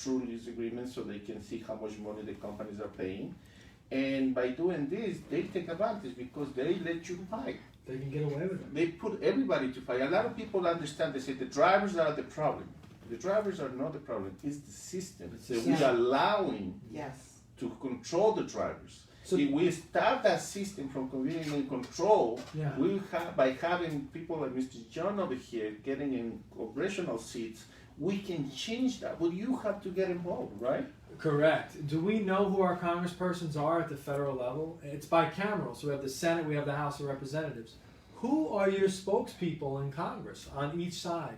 true lease agreements so they can see how much money the companies are paying. And by doing this, they take advantage because they let you fight. They can get away with it. They put everybody to fight. A lot of people understand, they say the drivers are the problem. The drivers are not the problem, it's the system that we are allowing Yes. to control the drivers. So- If we stop that system from being in control, Yeah. we have, by having people like Mr. John over here getting in congressional seats, we can change that. But you have to get involved, right? Correct. Do we know who our congresspersons are at the federal level? It's bicameral, so we have the Senate, we have the House of Representatives. Who are your spokespeople in Congress on each side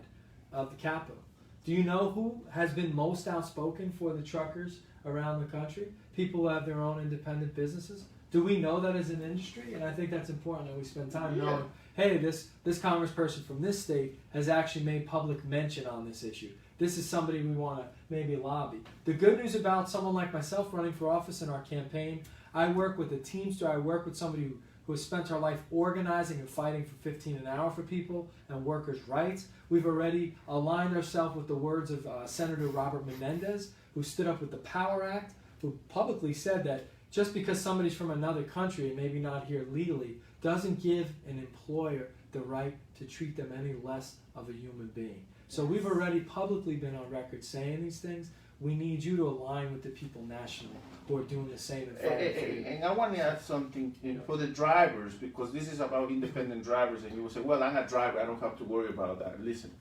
of the Capitol? Do you know who has been most outspoken for the truckers around the country? People who have their own independent businesses? Do we know that as an industry? And I think that's important that we spend time knowing, hey, this congressperson from this state has actually made public mention on this issue. This is somebody we want to maybe lobby. The good news about someone like myself running for office in our campaign, I work with a Teamster, I work with somebody who has spent our life organizing and fighting for 15 an hour for people and workers' rights. We've already aligned ourselves with the words of Senator Robert Menendez, who stood up with the Power Act, who publicly said that just because somebody's from another country and maybe not here legally doesn't give an employer the right to treat them any less of a human being. So we've already publicly been on record saying these things. We need you to align with the people nationally who are doing the same and fighting for you. And I want to add something for the drivers, because this is about independent drivers, and you will say, well, I'm a driver, I don't have to worry about that. Listen,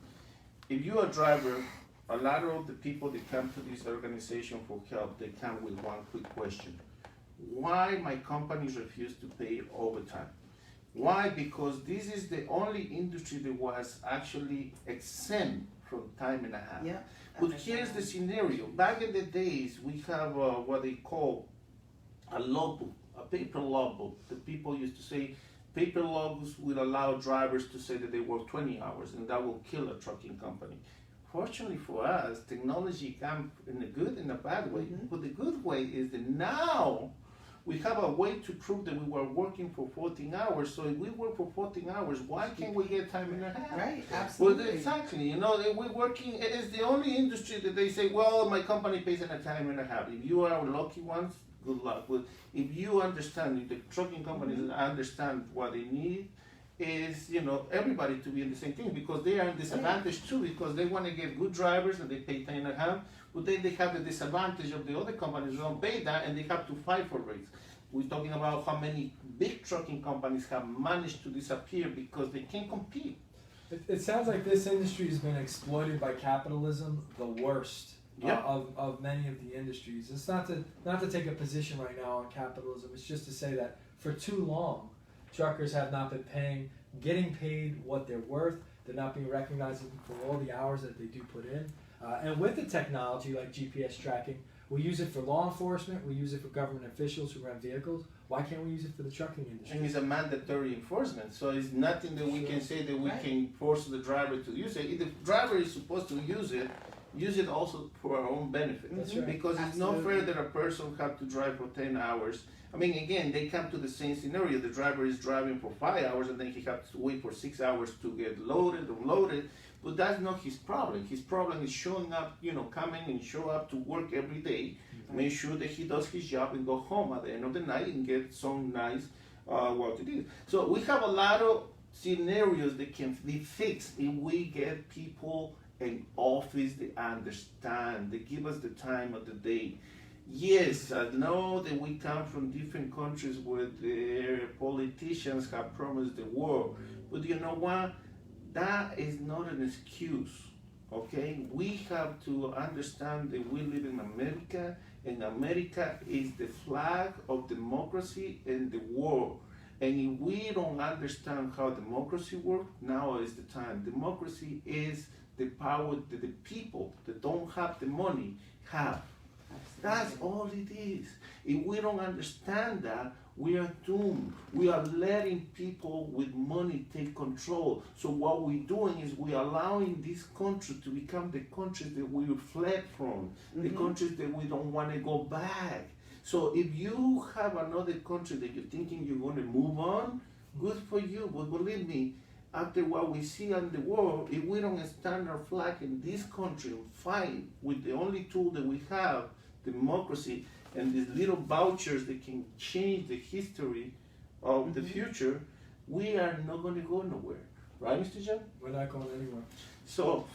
if you're a driver, a lot of the people that come to this organization for help, they come with one quick question. Why my companies refuse to pay overtime? Why? Because this is the only industry that was actually exempt from time and a half. Yeah. But here's the scenario. Back in the days, we have what they call a logbook, a paper logbook. The people used to say paper logbooks will allow drivers to say that they work 20 hours, and that will kill a trucking company. Fortunately for us, technology comes in a good and a bad way. But the good way is that now we have a way to prove that we were working for 14 hours. So if we work for 14 hours, why can't we get time and a half? Right, Well, absolutely. exactly. You know, we're working. It's the only industry that they say, well, my company pays in a time and a half. If you are lucky ones, good luck. But if you understand, if the trucking companies understand what they need, is, you know, everybody to be in the same thing, because they are in disadvantage too, because they want to get good drivers and they pay time and a half, but then they have the disadvantage of the other companies who don't pay that, and they have to fight for rates. We're talking about how many big trucking companies have managed to disappear because they can't compete. It sounds like this industry has been exploited by capitalism the worst of many of the industries. It's not to take a position right now on capitalism. It's just to say that for too long, truckers have not been getting paid what they're worth. They're not being recognized for all the hours that they do put in. And with the technology like GPS tracking, we use it for law enforcement, we use it for government officials who run vehicles. Why can't we use it for the trucking industry? And it's a mandatory enforcement, so it's nothing that we can say that we can force the driver to use it. If the driver is supposed to use it also for our own benefit. That's right. Because it's not fair that a person have to drive for 10 hours. I mean, again, they come to the same scenario. The driver is driving for 5 hours and then he has to wait for 6 hours to get loaded, unloaded. But that's not his problem. His problem is showing up, you know, coming and show up to work every day, make sure that he does his job and go home at the end of the night and get some nice work to do. So we have a lot of scenarios that can be fixed if we get people in office that understand, they give us the time of the day. Yes, I know that we come from different countries where their politicians have promised the world, but you know what? That is not an excuse, okay? We have to understand that we live in America, and America is the flag of democracy in the world. And if we don't understand how democracy works, now is the time. Democracy is the power that the people that don't have the money have. That's all it is. If we don't understand that, we are doomed. We are letting people with money take control. So what we're doing is we're allowing this country to become the countries that we fled from, the countries that we don't want to go back. So if you have another country that you're thinking you're going to move on, good for you. But believe me, after what we see in the world, if we don't stand our flag in this country and fight with the only tool that we have, democracy, and these little vouchers that can change the history of the future, we are not going to go nowhere. Right, Mr. John? We're not going anywhere. So,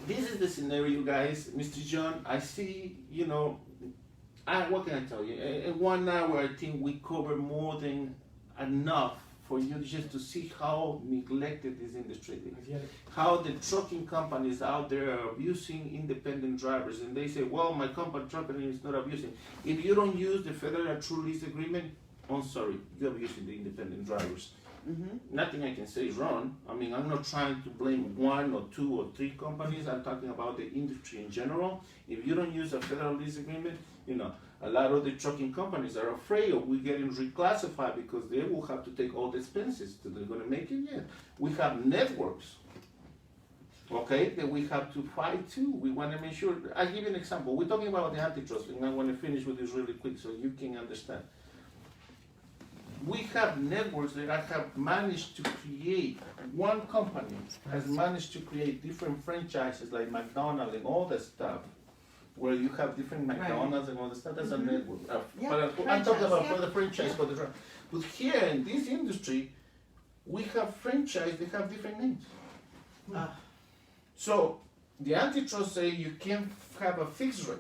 this is the scenario, guys. Mr. John, I see, what can I tell you? In 1 hour, I think we cover more than enough for you just to see how neglected this industry is. How the trucking companies out there are abusing independent drivers, and they say, well, my company is not abusing. If you don't use the federal true lease agreement, I'm sorry, you're abusing the independent drivers. Nothing I can say is wrong. I mean, I'm not trying to blame 1 or 2 or 3 companies. I'm talking about the industry in general. If you don't use a federal lease agreement, a lot of the trucking companies are afraid of we getting reclassified because they will have to take all the expenses that they're going to make it yet. We have networks, okay, that we have to fight too. We want to make sure. I'll give you an example. We're talking about the antitrust, and I want to finish with this really quick so you can understand. We have networks that I have managed to create. One company has managed to create different franchises like McDonald's and all that stuff, where you have different McDonald's and all that stuff. That's a network. But I'm talking about for the franchise for the truck. But here in this industry, we have franchise that have different names. So the antitrust say you can't have a fixed rate.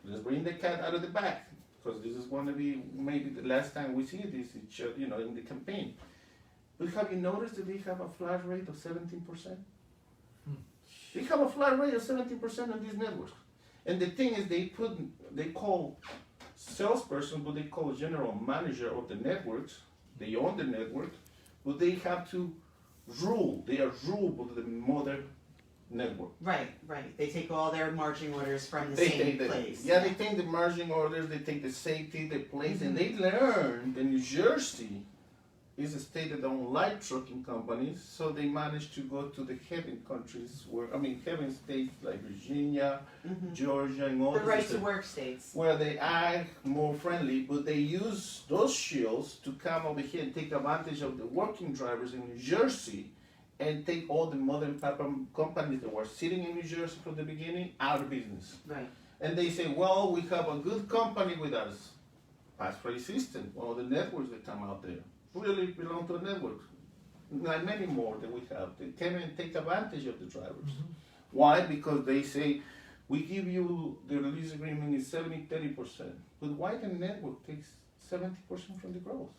Let's bring the cat out of the bag, because this is going to be maybe the last time we see this, in the campaign. But have you noticed that they have a flat rate of 17%? They have a flat rate of 17% on these networks. And the thing is, they call salesperson, but they call general manager of the networks. They own the network, but they have to rule. They are ruled by the mother network. Right. They take all their marching orders from the same place. They take the marching orders, they take the safety, the place, and they learn that New Jersey is a state that don't like trucking companies, so they managed to go to the heaven countries heaven states like Virginia, Georgia, and all the these right to states, work states. where they are more friendly, but they use those shields to come over here and take advantage of the working drivers in New Jersey and take all the mother and papa companies that were sitting in New Jersey from the beginning out of business. Right. And they say, well, we have a good company with us. Passphrase system, all the networks that come out there really belong to a network. Like many more that we have. They come and take advantage of the drivers. Why? Because they say, we give you the release agreement is 70-30%. But why the network takes 70% from the growth?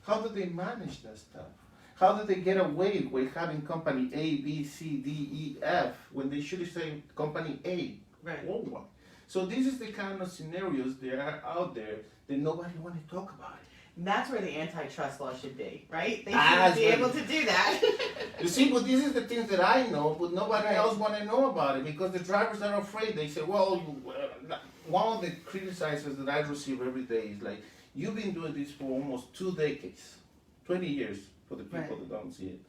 How do they manage that stuff? How do they get away with having company A, B, C, D, E, F when they should say company A? Right. Worldwide. So this is the kind of scenarios that are out there that nobody want to talk about. And that's where the antitrust law should be, right? They should be able to do that. You see, but this is the things that I know, but nobody else want to know about it because the drivers are afraid. They say, well, one of the criticizers that I receive every day is like, you've been doing this for almost 2 decades, 20 years for the people that don't see it,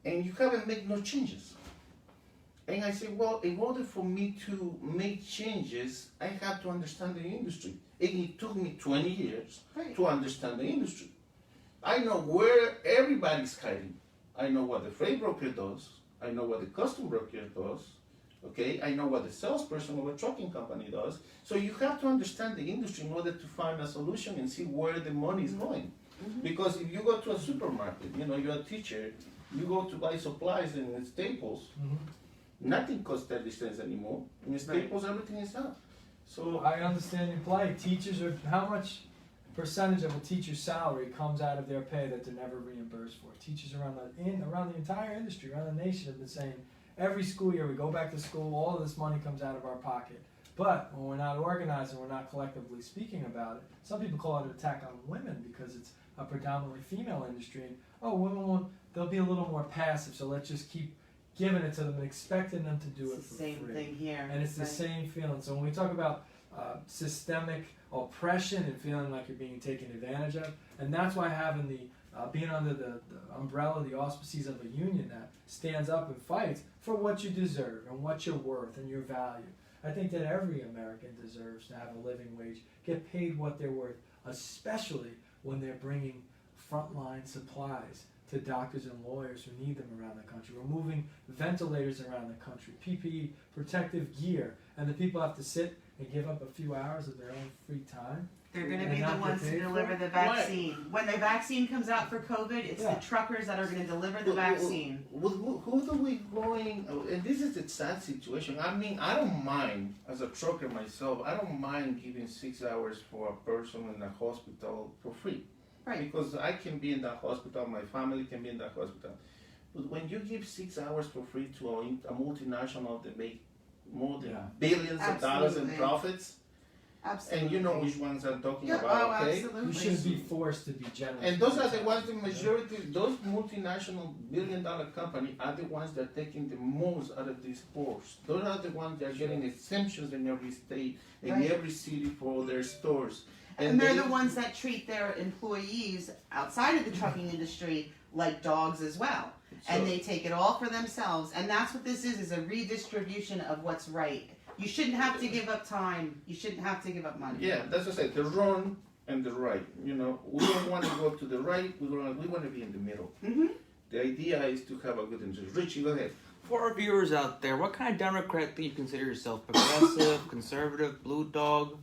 and you haven't made no changes. And I say, well, in order for me to make changes, I have to understand the industry. And it took me 20 years to understand the industry. I know where everybody's hiding. I know what the freight broker does. I know what the custom broker does. Okay, I know what the salesperson of a trucking company does. So you have to understand the industry in order to find a solution and see where the money is going. Because if you go to a supermarket, you're a teacher, you go to buy supplies in Staples, nothing costs 30 cents anymore. In Staples, everything is up. So I understand your plight. Teachers are, how much percentage of a teacher's salary comes out of their pay that they're never reimbursed for? Teachers around the entire industry, around the nation have been saying, every school year we go back to school, all of this money comes out of our pocket. But when we're not organized and we're not collectively speaking about it, some people call it an attack on women because it's a predominantly female industry. And, women they'll be a little more passive, so let's just keep giving it to them and expecting them to do it It's for the same free. thing here. And it's the Right. same feeling. So when we talk about systemic oppression and feeling like you're being taken advantage of, and that's why having the being under the umbrella, the auspices of a union that stands up and fights for what you deserve and what you're worth and your value. I think that every American deserves to have a living wage, get paid what they're worth, especially when they're bringing frontline supplies to doctors and lawyers who need them around the country. We're moving ventilators around the country, PPE, protective gear, and the people have to sit and give up a few hours of their own free time. They're going to And be the not get ones to paid for deliver it? the vaccine. When the vaccine comes out for COVID, it's Yeah. the truckers that are going to deliver the vaccine. Who do we going? And this is the sad situation. I mean, I don't mind as a trucker myself. I don't mind giving 6 hours for a person in a hospital for free, Right. because I can be in that hospital. My family can be in that hospital. But when you give 6 hours for free to a multinational that make more than Yeah. billions of dollars in Absolutely. profits, Absolutely. and you know which ones I'm talking Yeah, about, oh, okay? absolutely. You shouldn't be forced to be generous. And those with are the your ones, time. the majority, those multinational billion-dollar companies are the ones that are taking the most out of these stores. Those are the ones that are getting exemptions in every state, in Right. every city for their stores. And they're the ones that treat their employees outside of the trucking industry like dogs as well. And they take it all for themselves. And that's what this is a redistribution of what's right. You shouldn't have to give up time. You shouldn't have to give up money. Yeah, that's what I said, the wrong and the right. You know, we don't want to go to the right, we want to be in the middle. Mm-hmm. The idea is to have a good interest. Richie, go ahead. For our viewers out there, what kind of Democrat do you consider yourself? Progressive, conservative, blue dog?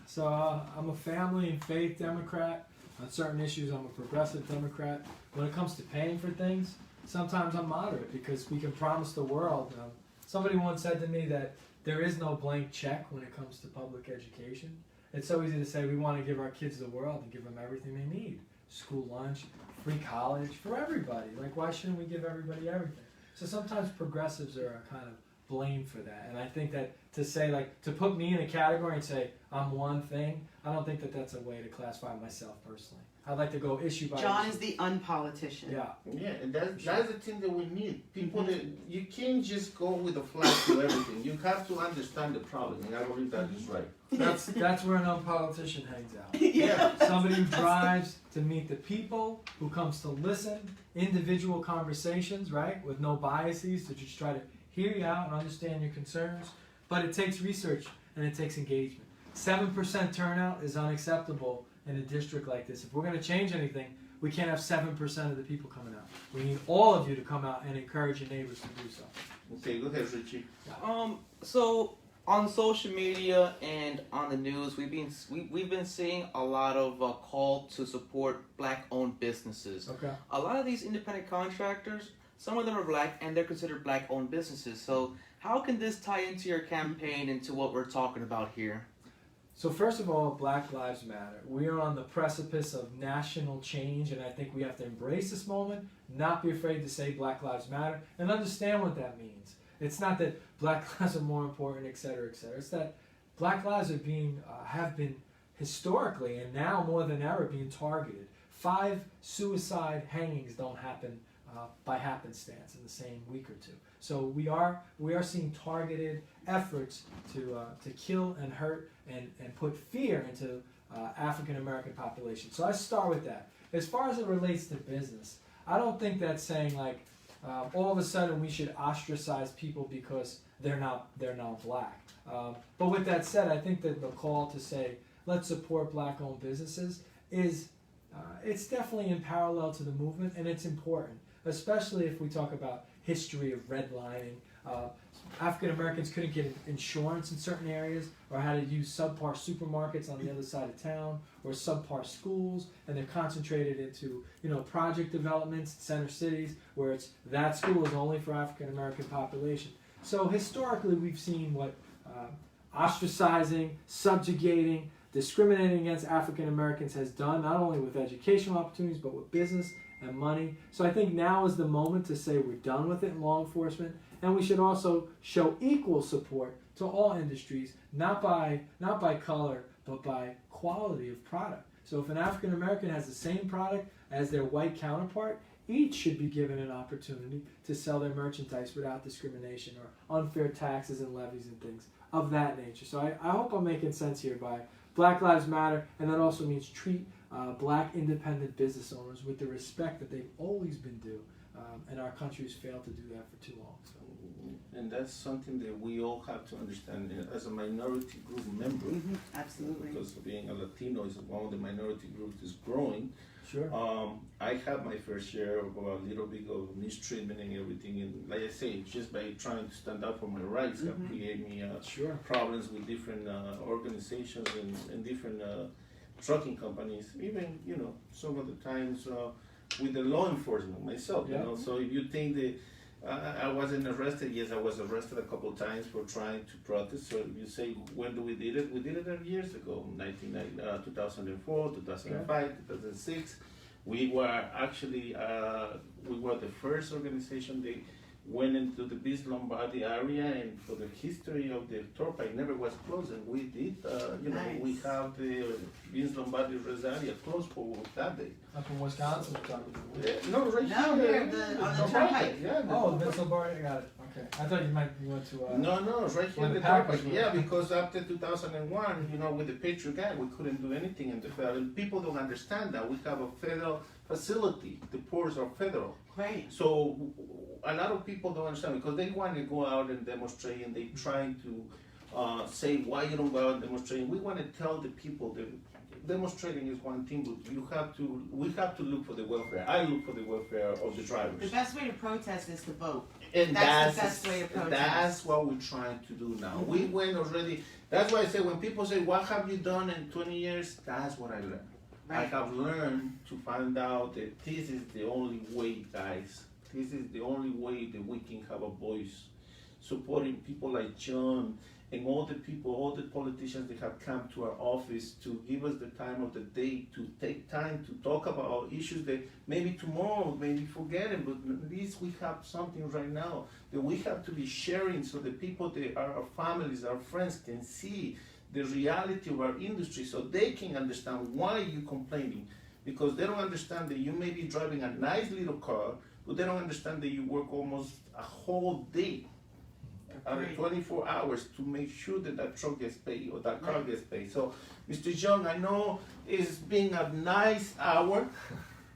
So I'm a family and faith Democrat. On certain issues, I'm a progressive Democrat. When it comes to paying for things, sometimes I'm moderate because we can promise the world. Somebody once said to me that there is no blank check when it comes to public education. It's so easy to say we want to give our kids the world and give them everything they need. School lunch, free college for everybody. Like, why shouldn't we give everybody everything? So sometimes progressives are kind of blamed for that. And I think that to say, like, to put me in a category and say I'm one thing, I don't think that that's a way to classify myself personally. I'd like to go issue by John issue. is the unpolitician. Yeah. Yeah, and that's the thing that we need. People that you can't just go with a flag to everything. You have to understand the problem, and I believe that is right. That's where an unpolitician hangs out. Yeah. Somebody who drives to meet the people, who comes to listen, individual conversations, right, with no biases, to just try to hear you out and understand your concerns. But it takes research and it takes engagement. 7% turnout is unacceptable in a district like this. If we're going to change anything, we can't have 7% of the people coming out. We need all of you to come out and encourage your neighbors to do so. Okay, go ahead, Richie. So on social media and on the news, we've been seeing a lot of call to support black-owned businesses. Okay. A lot of these independent contractors, some of them are black, and they're considered black-owned businesses. So how can this tie into your campaign, into what we're talking about here? So first of all, Black Lives Matter. We are on the precipice of national change, and I think we have to embrace this moment, not be afraid to say Black Lives Matter, and understand what that means. It's not that Black lives are more important, et cetera, et cetera. It's that Black lives are have been historically, and now more than ever, being targeted. 5 suicide hangings don't happen by happenstance in the same week or two. So we are seeing targeted efforts to kill and hurt and put fear into African American population. So I start with that. As far as it relates to business, I don't think that's saying like all of a sudden we should ostracize people because they're not black. But with that said, I think that the call to say let's support black-owned businesses is it's definitely in parallel to the movement, and it's important, especially if we talk about history of redlining. African Americans couldn't get insurance in certain areas, or had to use subpar supermarkets on the other side of town, or subpar schools, and they're concentrated into project developments, center cities, where it's that school is only for African American population. So historically, we've seen what ostracizing, subjugating, discriminating against African Americans has done, not only with educational opportunities, but with business and money. So I think now is the moment to say we're done with it in law enforcement, and we should also show equal support to all industries, not by color, but by quality of product. So if an African American has the same product as their white counterpart, each should be given an opportunity to sell their merchandise without discrimination or unfair taxes and levies and things of that nature. So I hope I'm making sense here by Black Lives Matter, and that also means treat black independent business owners with the respect that they've always been due, and our country has failed to do that for too long. So. And that's something that we all have to understand as a minority group member. Absolutely. Because being a Latino is one of the minority groups is growing. Sure. I have my fair share of a little bit of mistreatment and everything, and like I say, just by trying to stand up for my rights, have created me Sure. problems with different organizations and different trucking companies. Even some of the times with the law enforcement myself. Yeah. So if you think that I wasn't arrested, yes, I was arrested a couple of times for trying to protest. So if you say when do we did it? We did it years ago, 2004, 2005, 2006. We were actually we were the first organization that went into the East Lombardy area, and for the history of the Turnpike never was closed, and we did. Nice. We have the East Lombardy Res area closed for that day. Up in Wisconsin, we're talking about. No, right No, here. on the Turnpike. Yeah. Oh, Vince Lombardi, I got it. Okay, I thought you went to. No, right here when in the the Packers Turnpike. were- Yeah, because after 2001, with the Patriot Act, we couldn't do anything in the federal. And people don't understand that we have a federal facility. The ports are federal. Great. So a lot of people don't understand because they want to go out and demonstrate, and they try to say why you don't go out and demonstrate. We want to tell the people that demonstrating is one thing, but we have to look for the welfare. I look for the welfare of the The drivers. best way to protest is to vote. And That's the best way to protest. That's what we're trying to do now. We went already. That's why I say when people say, "What have you done in 20 years?" That's what I learned. I Right. have learned to find out that this is the only way, guys. This is the only way that we can have a voice. Supporting people like John and all the people, all the politicians that have come to our office to give us the time of the day to take time to talk about issues that maybe tomorrow, maybe forget it, but at least we have something right now that we have to be sharing so the people that are our families, our friends can see the reality of our industry so they can understand why you're complaining. Because they don't understand that you may be driving a nice little car, but they don't understand that you work almost a whole day out of Agreed. 24 hours to make sure that that truck gets paid or that car gets paid. So, Mr. Young, I know it's been a nice hour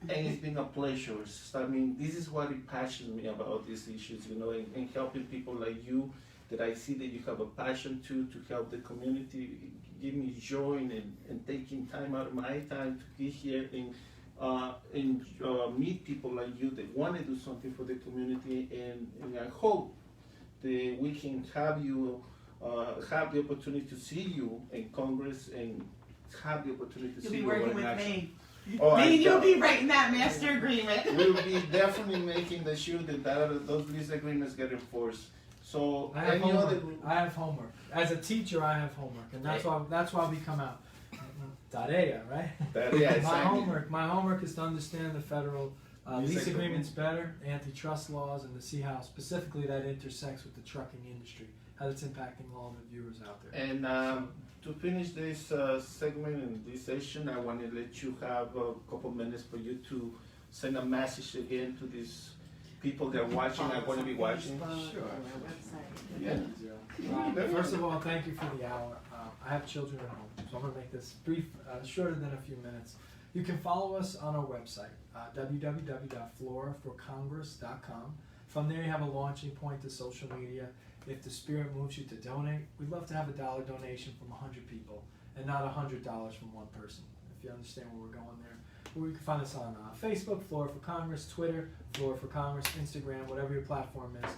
and it's been a pleasure. I mean, this is what it passions me about these issues, and helping people like you that I see that you have a passion to help the community. Give me joy and taking time out of my time to be here and meet people like you that want to do something for the community, and I hope that we can have you have the opportunity to see you in Congress and have the opportunity to You'll see be you working in with action. me. Oh, Me and you'll I- be writing that master agreement. We'll be definitely making the sure that those lease agreements get enforced. So I have any other homework. I have homework. As a teacher, I have homework, and that's why we come out. Tarea, right? yeah, My homework is to understand the federal Lease lease agreements agreement. better, antitrust laws, and to see how specifically that intersects with the trucking industry, how it's impacting all the viewers out there. And to finish this segment and this session, I want to let you have a couple minutes for you to send a message again to these people that are watching and going to be watching. Sure. Yeah. First of all, thank you for the hour. I have children at home, so I'm going to make this brief, shorter than a few minutes. You can follow us on our website, www.floraforcongress.com. From there, you have a launching point to social media. If the spirit moves you to donate, we'd love to have a $1 donation from 100 people and not $100 from one person, if you understand where we're going there. Or you can find us on Facebook, Flora for Congress, Twitter, Flora for Congress, Instagram, whatever your platform is.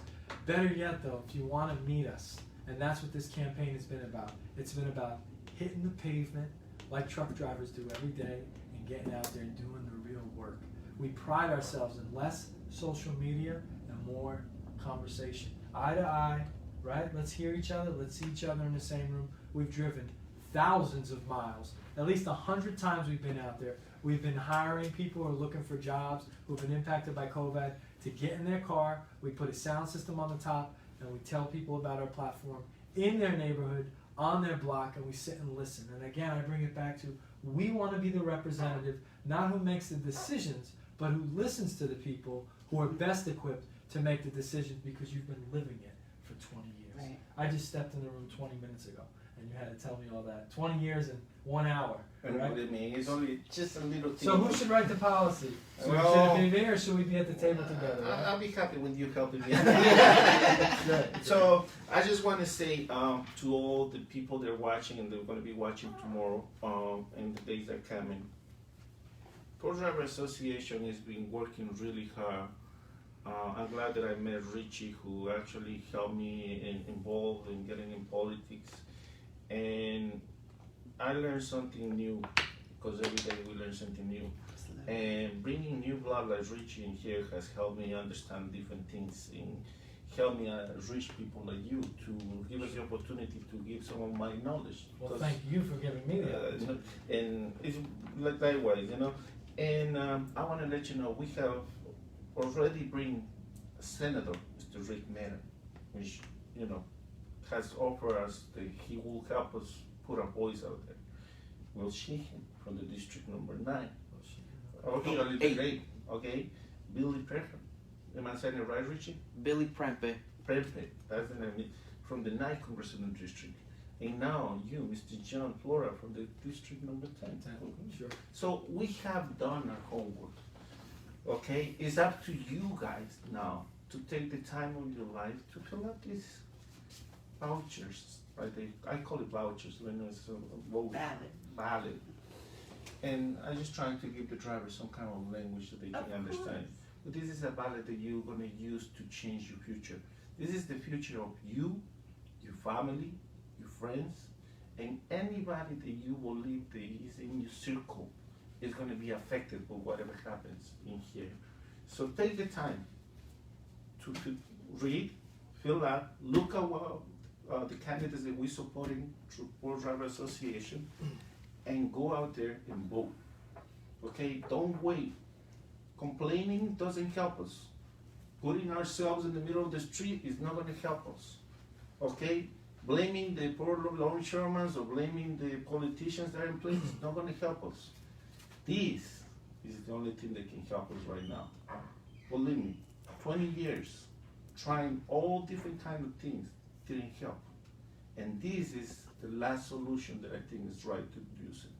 Better yet, though, if you want to meet us, and that's what this campaign has been about. It's been about hitting the pavement like truck drivers do every day and getting out there and doing the real work. We pride ourselves in less social media and more conversation. Eye to eye, right? Let's hear each other. Let's see each other in the same room. We've driven thousands of miles. At least 100 times we've been out there. We've been hiring people who are looking for jobs who've been impacted by COVID to get in their car. We put a sound system on the top and we tell people about our platform in their neighborhood, on their block, and we sit and listen. And again, I bring it back to we want to be the representative, not who makes the decisions, but who listens to the people who are best equipped to make the decisions because you've been living it for 20 years. Right. I just stepped in the room 20 minutes ago, and you had to tell me all that. 20 years in 1 hour. And Right? believe me, it's only just a little thing. So who should write the policy? So Well, should it be me, or should we be at the table together? Right? I'll be happy with you helping me. Good. So I just want to say to all the people that are watching and they're going to be watching tomorrow and the days that are coming, Port Driver Association has been working really hard. I'm glad that I met Richie, who actually helped me involved in getting in politics, and I learned something new because every day we learn something new. And bringing new blood like Richie in here has helped me understand different things and helped me reach people like you to give us the opportunity to give some of my knowledge. Well, thank you for giving me the opportunity. And it's like likewise, you know. And I want to let you know we have already bring Senator Mr. Rick Mehta, which has offered us that he will help us put our voice out there. We'll see him from the district number 9. Okay, a little great. Okay, Billy Prempe. Am I saying it right, Richie? Billy Prempe. Prempe. That's the name. From the 9th Congressional District. And now you, Mr. John Flora, from the district number 10. Sure. So we have done our homework. Okay, it's up to you guys now to take the time of your life to fill out these vouchers. Right? I call it vouchers when it's a vote. Valid. And I'm just trying to give the driver some kind of language that they can understand. But this is a ballot that you're going to use to change your future. This is the future of you, your family, your friends, and anybody that you believe that is in your circle is going to be affected by whatever happens in here. So take the time to read, fill out, look at what the candidates that we're supporting through Port Driver Association, and go out there and vote. Okay, don't wait. Complaining doesn't help us. Putting ourselves in the middle of the street is not going to help us. Okay, blaming the poor longshoremen or blaming the politicians that are in place is not going to help us. This is the only thing that can help us right now. Believe me, 20 years trying all different kind of things didn't help. And this is the last solution that I think is right to use it.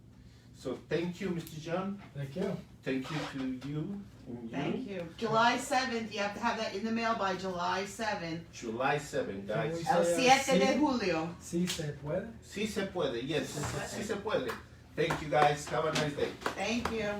So thank you, Mr. John. Thank you. Thank you to you. And Thank you. July 7th, you have to have that in the mail by July 7th. July 7th, guys. Can El we 7 de julio. Si se puede. Sí se puede, yes, sí se puede. Thank you, guys. Have a nice day. Thank you.